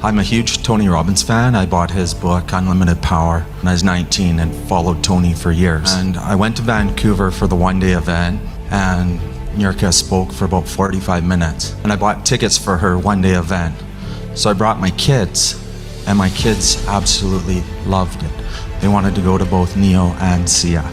D: I'm a huge Tony Robbins fan. I bought his book, Unlimited Power, when I was 19 and followed Tony for years. And I went to Vancouver for the one-day event, and Niurka spoke for about 45 minutes. And I bought tickets for her one-day event. So I brought my kids, and my kids absolutely loved it. They wanted to go to both Neo and Sia.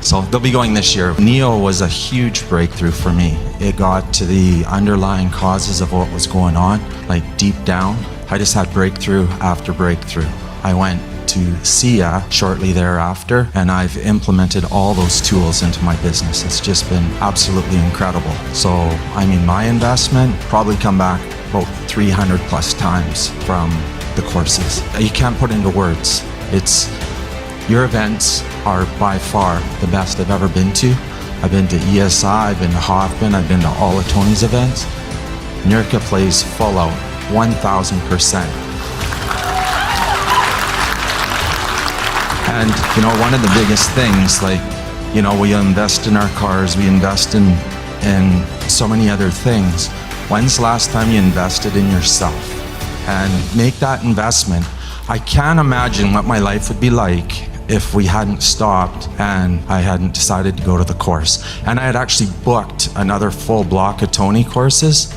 D: So they'll be going this year. Neo was a huge breakthrough for me. It got to the underlying causes of what was going on, like deep down. I just had breakthrough after breakthrough. I went to Sia shortly thereafter, and I've implemented all those tools into my business. It's just been absolutely incredible. So, I mean, my investment probably come back about 300 plus times from the courses. You can't put into words. Your events are by far the best I've ever been to. I've been to ESI, I've been to Hoffman, I've been to all of Tony's events. Niurka plays full out, 1,000%. And, you know, one of the biggest things, like, you know, we invest in our cars, we invest in so many other things. When's the last time you invested in yourself? And make that investment. I can't imagine what my life would be like if we hadn't stopped and I hadn't decided to go to the course. And I had actually booked another full block of Tony courses.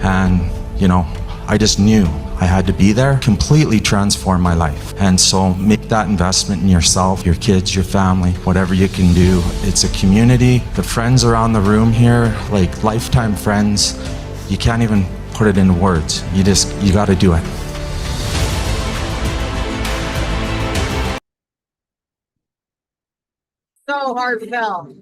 D: And, you know, I just knew I had to be there, completely transform my life. And so make that investment in yourself, your kids, your family, whatever you can do. It's a community. The friends around the room here, like lifetime friends, you can't even put it into words. You got to do it.
A: So heartfelt.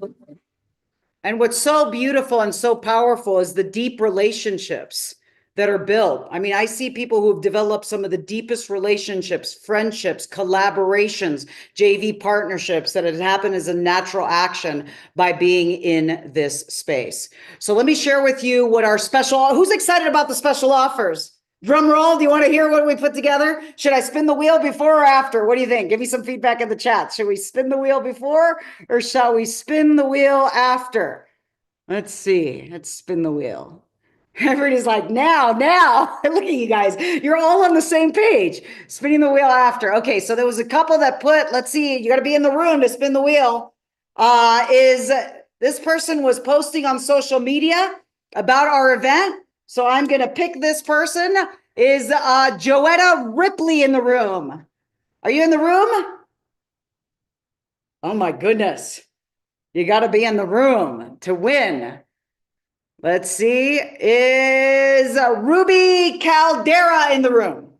A: And what's so beautiful and so powerful is the deep relationships that are built. I mean, I see people who have developed some of the deepest relationships, friendships, collaborations, JV partnerships that have happened as a natural action by being in this space. So let me share with you what our special, who's excited about the special offers? Drum roll. Do you want to hear what we put together? Should I spin the wheel before or after? What do you think? Give me some feedback in the chat. Should we spin the wheel before or shall we spin the wheel after? Let's see. Let's spin the wheel. Everybody's like, now. Look at you guys. You're all on the same page. Spinning the wheel after. Okay, so there was a couple that put, let's see, you got to be in the room to spin the wheel. This person was posting on social media about our event. So I'm going to pick this person. Is Joetta Ripley in the room? Are you in the room? Oh my goodness. You got to be in the room to win. Let's see. Is Ruby Caldera in the room?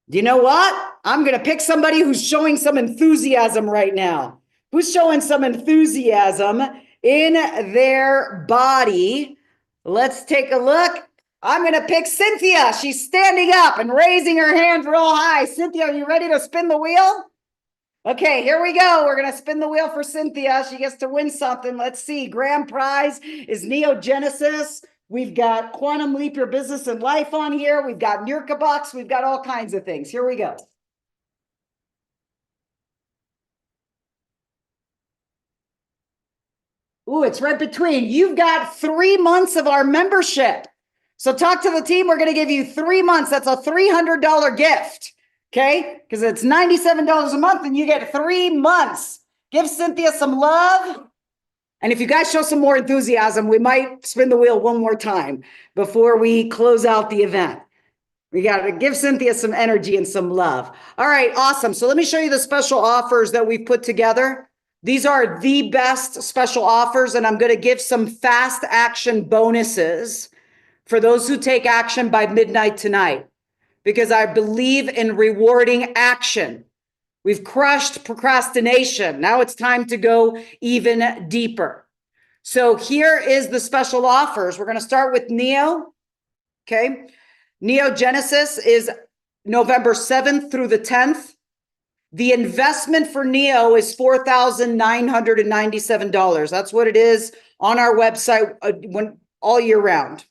A: Do you know what? I'm going to pick somebody who's showing some enthusiasm right now. Who's showing some enthusiasm in their body? Let's take a look. I'm going to pick Cynthia. She's standing up and raising her hand real high. Cynthia, are you ready to spin the wheel? Okay, here we go. We're going to spin the wheel for Cynthia. She gets to win something. Let's see. Grand prize is Neogenesis. We've got Quantum Leap Your Business and Life on here. We've got Niurka Box. We've got all kinds of things. Here we go. Ooh, it's right between. You've got 3 months of our membership. So talk to the team. We're going to give you 3 months. That's a $300 gift. Okay, because it's $97 a month and you get 3 months. Give Cynthia some love. And if you guys show some more enthusiasm, we might spin the wheel one more time before we close out the event. We got to give Cynthia some energy and some love. All right, awesome. So let me show you the special offers that we've put together. These are the best special offers, and I'm going to give some fast action bonuses for those who take action by midnight tonight, because I believe in rewarding action. We've crushed procrastination. Now it's time to go even deeper. So here is the special offers. We're going to start with Neo. Okay. Neogenesis is November 7th through the 10th. The investment for Neo is $4,997. That's what it is on our website all year round.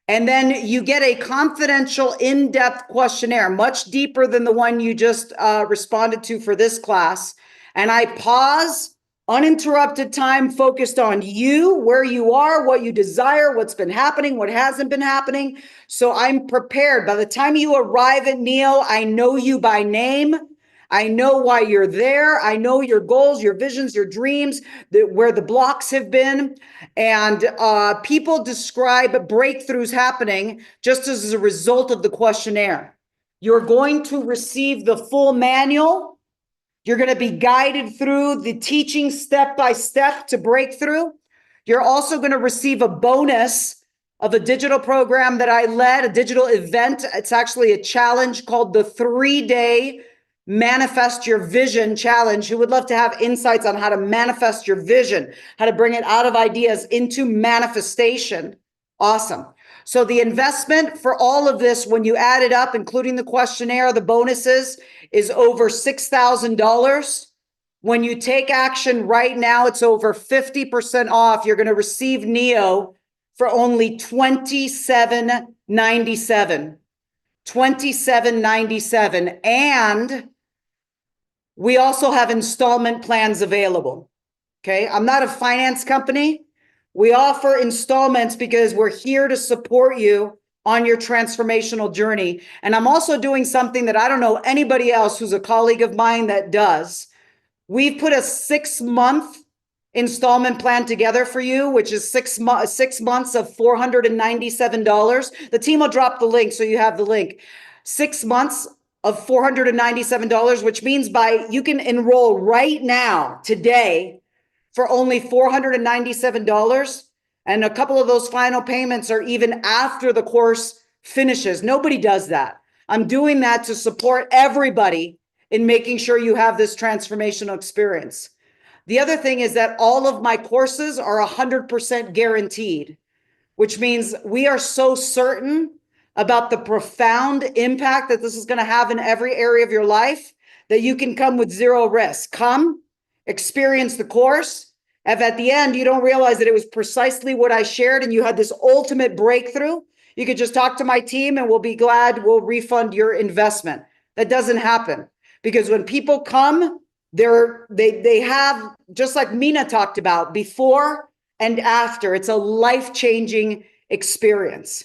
A: And then you get a confidential in-depth questionnaire, much deeper than the one you just responded to for this class. And I pause, uninterrupted time focused on you, where you are, what you desire, what's been happening, what hasn't been happening. So I'm prepared. By the time you arrive at Neo, I know you by name. I know why you're there. I know your goals, your visions, your dreams, where the blocks have been. And people describe breakthroughs happening just as a result of the questionnaire. You're going to receive the full manual. You're going to be guided through the teaching step by step to breakthrough. You're also going to receive a bonus of a digital program that I led, a digital event. It's actually a challenge called the 3-day Manifest Your Vision Challenge. Who would love to have insights on how to manifest your vision, how to bring it out of ideas into manifestation? Awesome. So the investment for all of this, when you add it up, including the questionnaire, the bonuses, is over $6,000. When you take action right now, it's over 50% off. You're going to receive Neo for only $27.97. $27.97. And we also have installment plans available. Okay. I'm not a finance company. We offer installments because we're here to support you on your transformational journey. And I'm also doing something that I don't know anybody else who's a colleague of mine that does. We've put a 6-month installment plan together for you, which is 6 months of $497. The team will drop the link so you have the link. 6 months of $497, which means you can enroll right now, today, for only $497. And a couple of those final payments are even after the course finishes. Nobody does that. I'm doing that to support everybody in making sure you have this transformational experience. The other thing is that all of my courses are 100% guaranteed, which means we are so certain about the profound impact that this is going to have in every area of your life that you can come with zero risk. Come, experience the course, If at the end you don't realize that it was precisely what I shared and you had this ultimate breakthrough, you could just talk to my team and we'll be glad we'll refund your investment. That doesn't happen because when people come, they have, just like Mina talked about, before and after. It's a life-changing experience.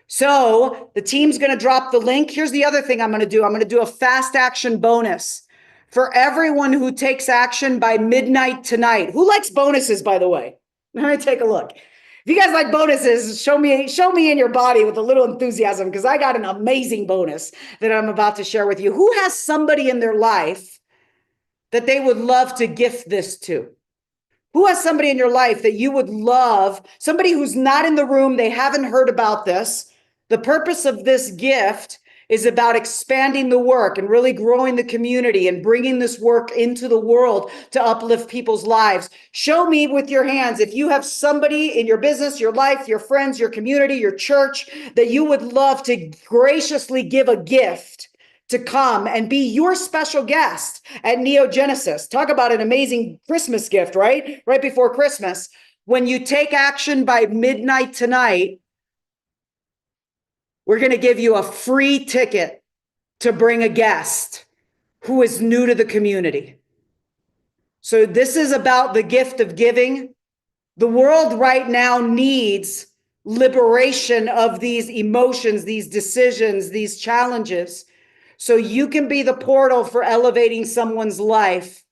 A: So the team's going to drop the link. Here's the other thing I'm going to do. I'm going to do a fast action bonus for everyone who takes action by midnight tonight. Who likes bonuses, by the way? Let me take a look. If you guys like bonuses, show me in your body with a little enthusiasm, because I got an amazing bonus that I'm about to share with you. Who has somebody in their life that they would love to gift this to? Who has somebody in your life that you would love, somebody who's not in the room, they haven't heard about this? The purpose of this gift is about expanding the work and really growing the community and bringing this work into the world to uplift people's lives. Show me with your hands if you have somebody in your business, your life, your friends, your community, your church that you would love to graciously give a gift to come and be your special guest at Neogenesis. Talk about an amazing Christmas gift, right? Right before Christmas. When you take action by midnight tonight, we're going to give you a free ticket to bring a guest who is new to the community. So this is about the gift of giving. The world right now needs liberation of these emotions, these decisions, these challenges. So you can be the portal for elevating someone's life.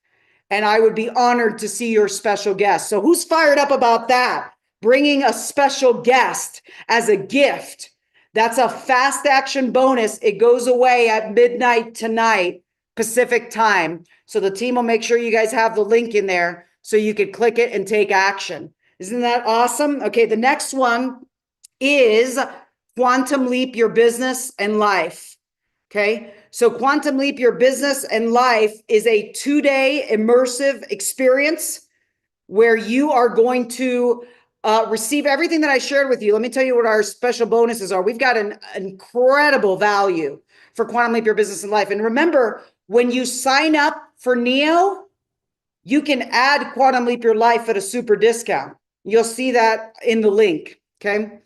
A: And I would be honored to see your special guest. So who's fired up about that? Bringing a special guest as a gift. That's a fast action bonus. It goes away at midnight tonight, Pacific time. So the team will make sure you guys have the link in there so you could click it and take action. Isn't that awesome? Okay, the next one is Quantum Leap Your Business and Life. Okay, so Quantum Leap Your Business and Life is a 2-day immersive experience where you are going to receive everything that I shared with you. Let me tell you what our special bonuses are. We've got an incredible value for Quantum Leap Your Business and Life. And remember, when you sign up for Neo, you can add Quantum Leap Your Life at a super discount. You'll see that in the link, okay?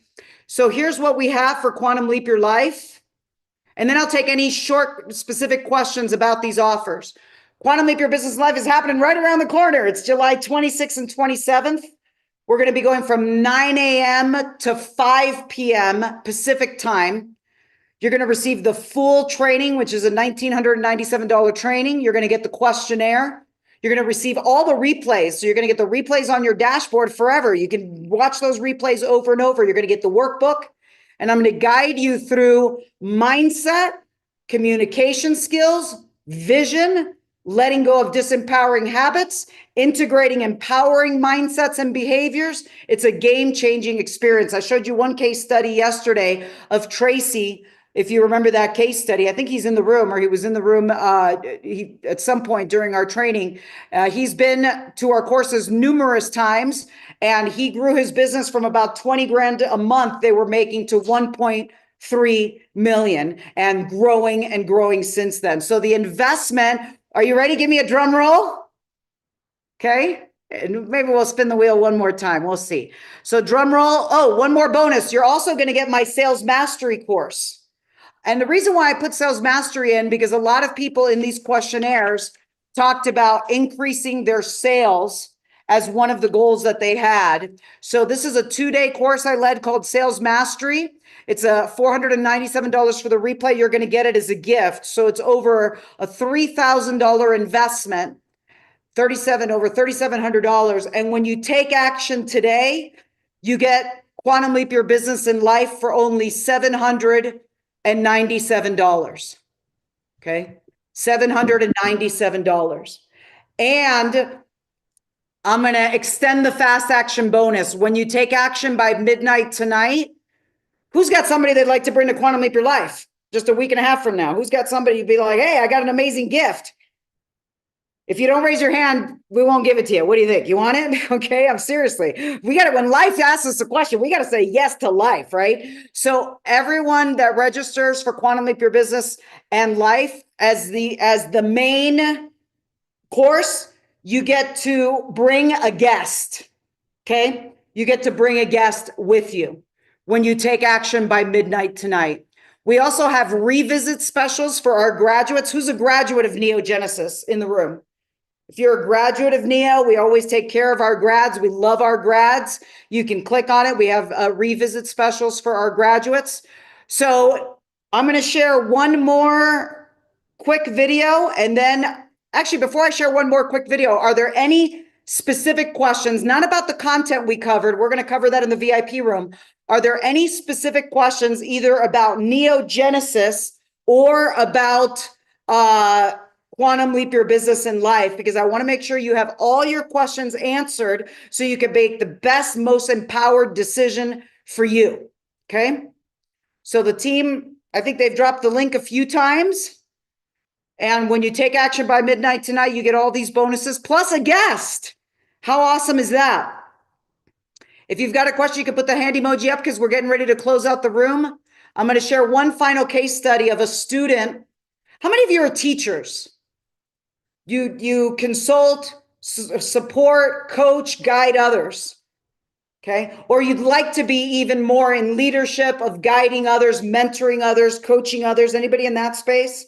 A: So here's what we have for Quantum Leap Your Life. And then I'll take any short, specific questions about these offers. Quantum Leap Your Business and Life is happening right around the corner. It's July 26th and 27th. We're going to be going from 9 a.m. to 5 p.m. Pacific time. You're going to receive the full training, which is a $1,997 training. You're going to get the questionnaire. You're going to receive all the replays. So you're going to get the replays on your dashboard forever. You can watch those replays over and over. You're going to get the workbook. And I'm going to guide you through mindset, communication skills, vision, letting go of disempowering habits, integrating empowering mindsets and behaviors. It's a game-changing experience. I showed you one case study yesterday of Tracy. If you remember that case study, I think he's in the room, or he was in the room at some point during our training. He's been to our courses numerous times, and he grew his business from about 20 grand a month they were making to 1.3 million and growing since then. So the investment, are you ready? Give me a drum roll. Okay. And maybe we'll spin the wheel one more time. We'll see. So drum roll. Oh, one more bonus. You're also going to get my sales mastery course. And the reason why I put sales mastery in, because a lot of people in these questionnaires talked about increasing their sales as one of the goals that they had. So this is a 2-day course I led called Sales Mastery. It's a $497 for the replay. You're going to get it as a gift. So it's over a $3,000 investment, over $3,700. And when you take action today, you get Quantum Leap Your Business and Life for only $797. Okay, $797. And I'm going to extend the fast action bonus. When you take action by midnight tonight, who's got somebody they'd like to bring to Quantum Leap Your Life just a week and a half from now? Who's got somebody you'd be like, hey, I got an amazing gift. If you don't raise your hand, we won't give it to you. What do you think? You want it? Okay, I'm seriously. We got to, when life asks us a question, we got to say yes to life, right? So everyone that registers for Quantum Leap Your Business and Life as the main course, you get to bring a guest. Okay. You get to bring a guest with you when you take action by midnight tonight. We also have revisit specials for our graduates. Who's a graduate of Neogenesis in the room? If you're a graduate of Neo, we always take care of our grads. We love our grads. You can click on it. We have revisit specials for our graduates. So I'm going to share one more quick video. And then actually, before I share one more quick video, are there any specific questions, not about the content we covered? We're going to cover that in the VIP room. Are there any specific questions either about Neogenesis or about Quantum Leap Your Business and Life? Because I want to make sure you have all your questions answered so you can make the best, most empowered decision for you. Okay. So the team, I think they've dropped the link a few times. And when you take action by midnight tonight, you get all these bonuses plus a guest. How awesome is that? If you've got a question, you can put the hand emoji up because we're getting ready to close out the room. I'm going to share one final case study of a student. How many of you are teachers? You consult, support, coach, guide others. Okay. Or you'd like to be even more in leadership of guiding others, mentoring others, coaching others. Anybody in that space?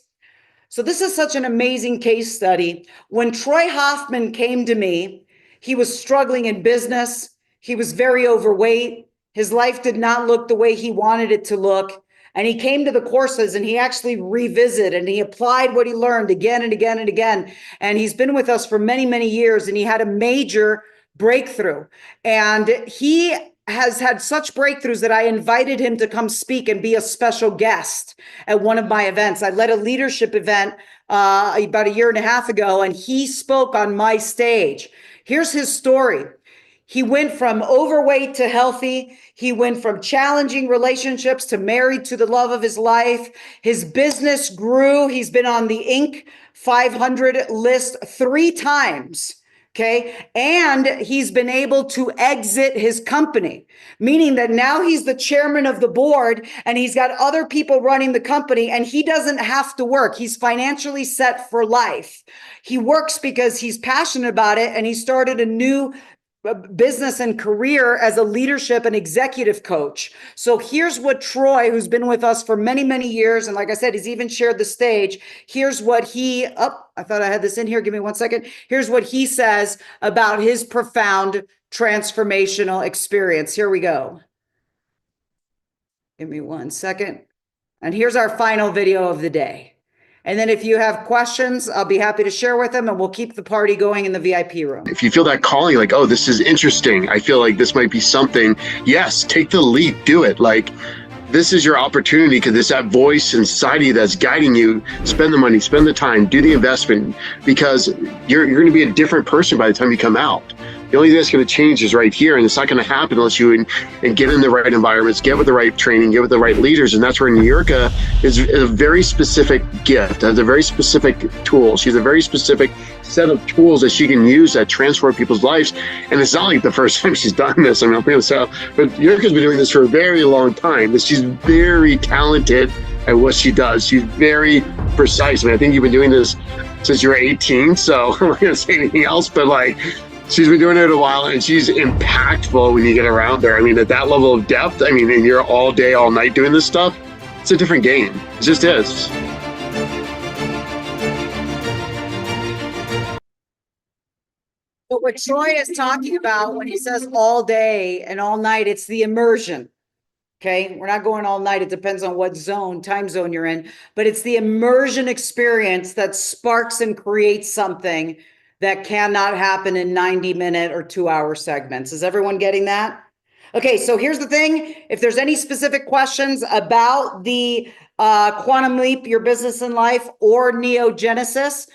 A: So this is such an amazing case study. When Troy Hoffman came to me, he was struggling in business. He was very overweight. His life did not look the way he wanted it to look. And he came to the courses and he actually revisited and he applied what he learned again and again and again. And he's been with us for many, many years, and he had a major breakthrough. And he has had such breakthroughs that I invited him to come speak and be a special guest at one of my events. I led a leadership event about a year and a half ago, and he spoke on my stage. Here's his story. He went from overweight to healthy. He went from challenging relationships to married to the love of his life. His business grew. He's been on the Inc. 500 list 3 times. Okay. And he's been able to exit his company, meaning that now he's the chairman of the board and he's got other people running the company and he doesn't have to work. He's financially set for life. He works because he's passionate about it, and he started a new business and career as a leadership and executive coach. So here's what Troy, who's been with us for many, many years, and like I said, he's even shared the stage. Here's what he, I thought I had this in here. Give me one second. Here's what he says about his profound transformational experience. Here we go. Give me one second. And here's our final video of the day. And then if you have questions, I'll be happy to share with them, and we'll keep the party going in the VIP room.
E: If you feel that calling, like, oh, this is interesting, I feel like this might be something, yes, take the leap, do it. Like, this is your opportunity because it's that voice inside of you that's guiding you. Spend the money, spend the time, do the investment, because you're going to be a different person by the time you come out. The only thing that's going to change is right here, and it's not going to happen unless you and get in the right environments, get with the right training, get with the right leaders, and that's where Niurka is a very specific gift, has a very specific tool. She's a very specific set of tools that she can use that transform people's lives. And it's not like the first time she's done this. I mean, I'm going to say, but Niurka's been doing this for a very long time. But she's very talented at what she does. She's very precise. I mean, I think you've been doing this since you were 18, so I'm not going to say anything else, but like, she's been doing it a while, and she's impactful when you get around her. I mean, at that level of depth, I mean, and you're all day, all night doing this stuff, it's a different game. It just is.
A: But what Troy is talking about when he says all day and all night, it's the immersion. Okay. We're not going all night. It depends on what time zone you're in, but it's the immersion experience that sparks and creates something that cannot happen in 90-minute or 2-hour segments. Is everyone getting that? Okay, so here's the thing. If there's any specific questions about the Quantum Leap, Your Business and Life, or Neogenesis,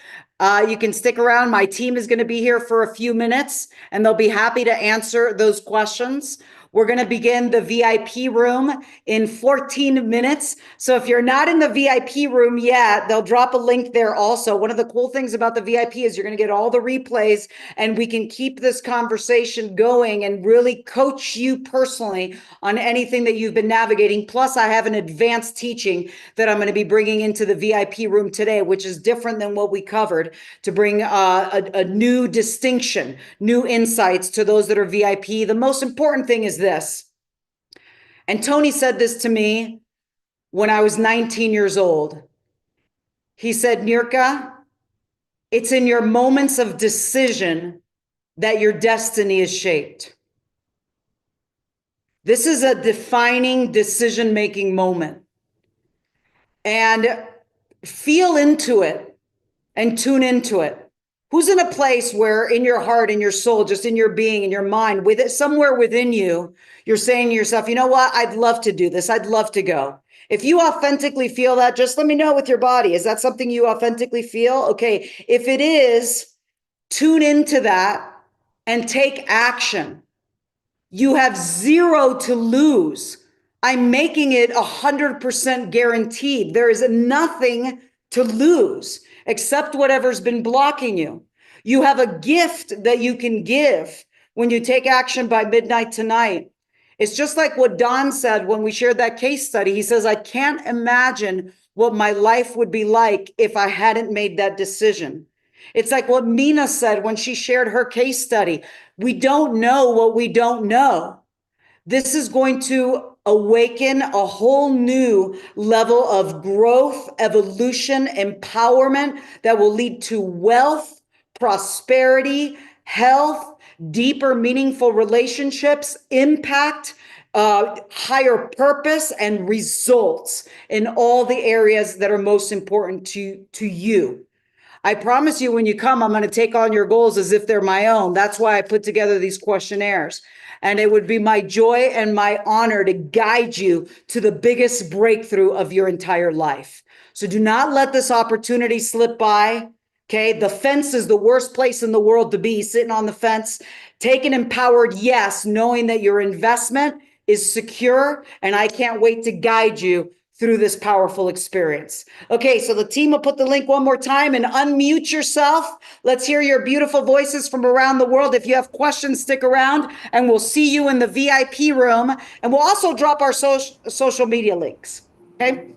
A: you can stick around. My team is going to be here for a few minutes, and they'll be happy to answer those questions. We're going to begin the VIP room in 14 minutes. So if you're not in the VIP room yet, they'll drop a link there also. One of the cool things about the VIP is you're going to get all the replays, and we can keep this conversation going and really coach you personally on anything that you've been navigating. Plus, I have an advanced teaching that I'm going to be bringing into the VIP room today, which is different than what we covered, to bring a new distinction, new insights to those that are VIP. The most important thing is this, and Tony said this to me when I was 19 years old. He said, Niurka, it's in your moments of decision that your destiny is shaped. This is a defining decision-making moment. And feel into it and tune into it. Who's in a place where in your heart, in your soul, just in your being, in your mind, with it, somewhere within you, you're saying to yourself, you know what? I'd love to do this. I'd love to go. If you authentically feel that, just let me know with your body. Is that something you authentically feel? Okay. If it is, tune into that and take action. You have zero to lose. I'm making it 100% guaranteed. There is nothing to lose except whatever's been blocking you. You have a gift that you can give when you take action by midnight tonight. It's just like what Don said when we shared that case study. He says, I can't imagine what my life would be like if I hadn't made that decision. It's like what Mina said when she shared her case study. We don't know what we don't know. This is going to awaken a whole new level of growth, evolution, empowerment that will lead to wealth, prosperity, health, deeper, meaningful relationships, impact, higher purpose, and results in all the areas that are most important to you. I promise you, when you come, I'm going to take on your goals as if they're my own. That's why I put together these questionnaires. And it would be my joy and my honor to guide you to the biggest breakthrough of your entire life. So do not let this opportunity slip by. Okay. The fence is the worst place in the world to be, sitting on the fence. Take an empowered yes, knowing that your investment is secure. And I can't wait to guide you through this powerful experience. Okay, so the team will put the link one more time and unmute yourself. Let's hear your beautiful voices from around the world. If you have questions, stick around and we'll see you in the VIP room. And we'll also drop our social media links, okay?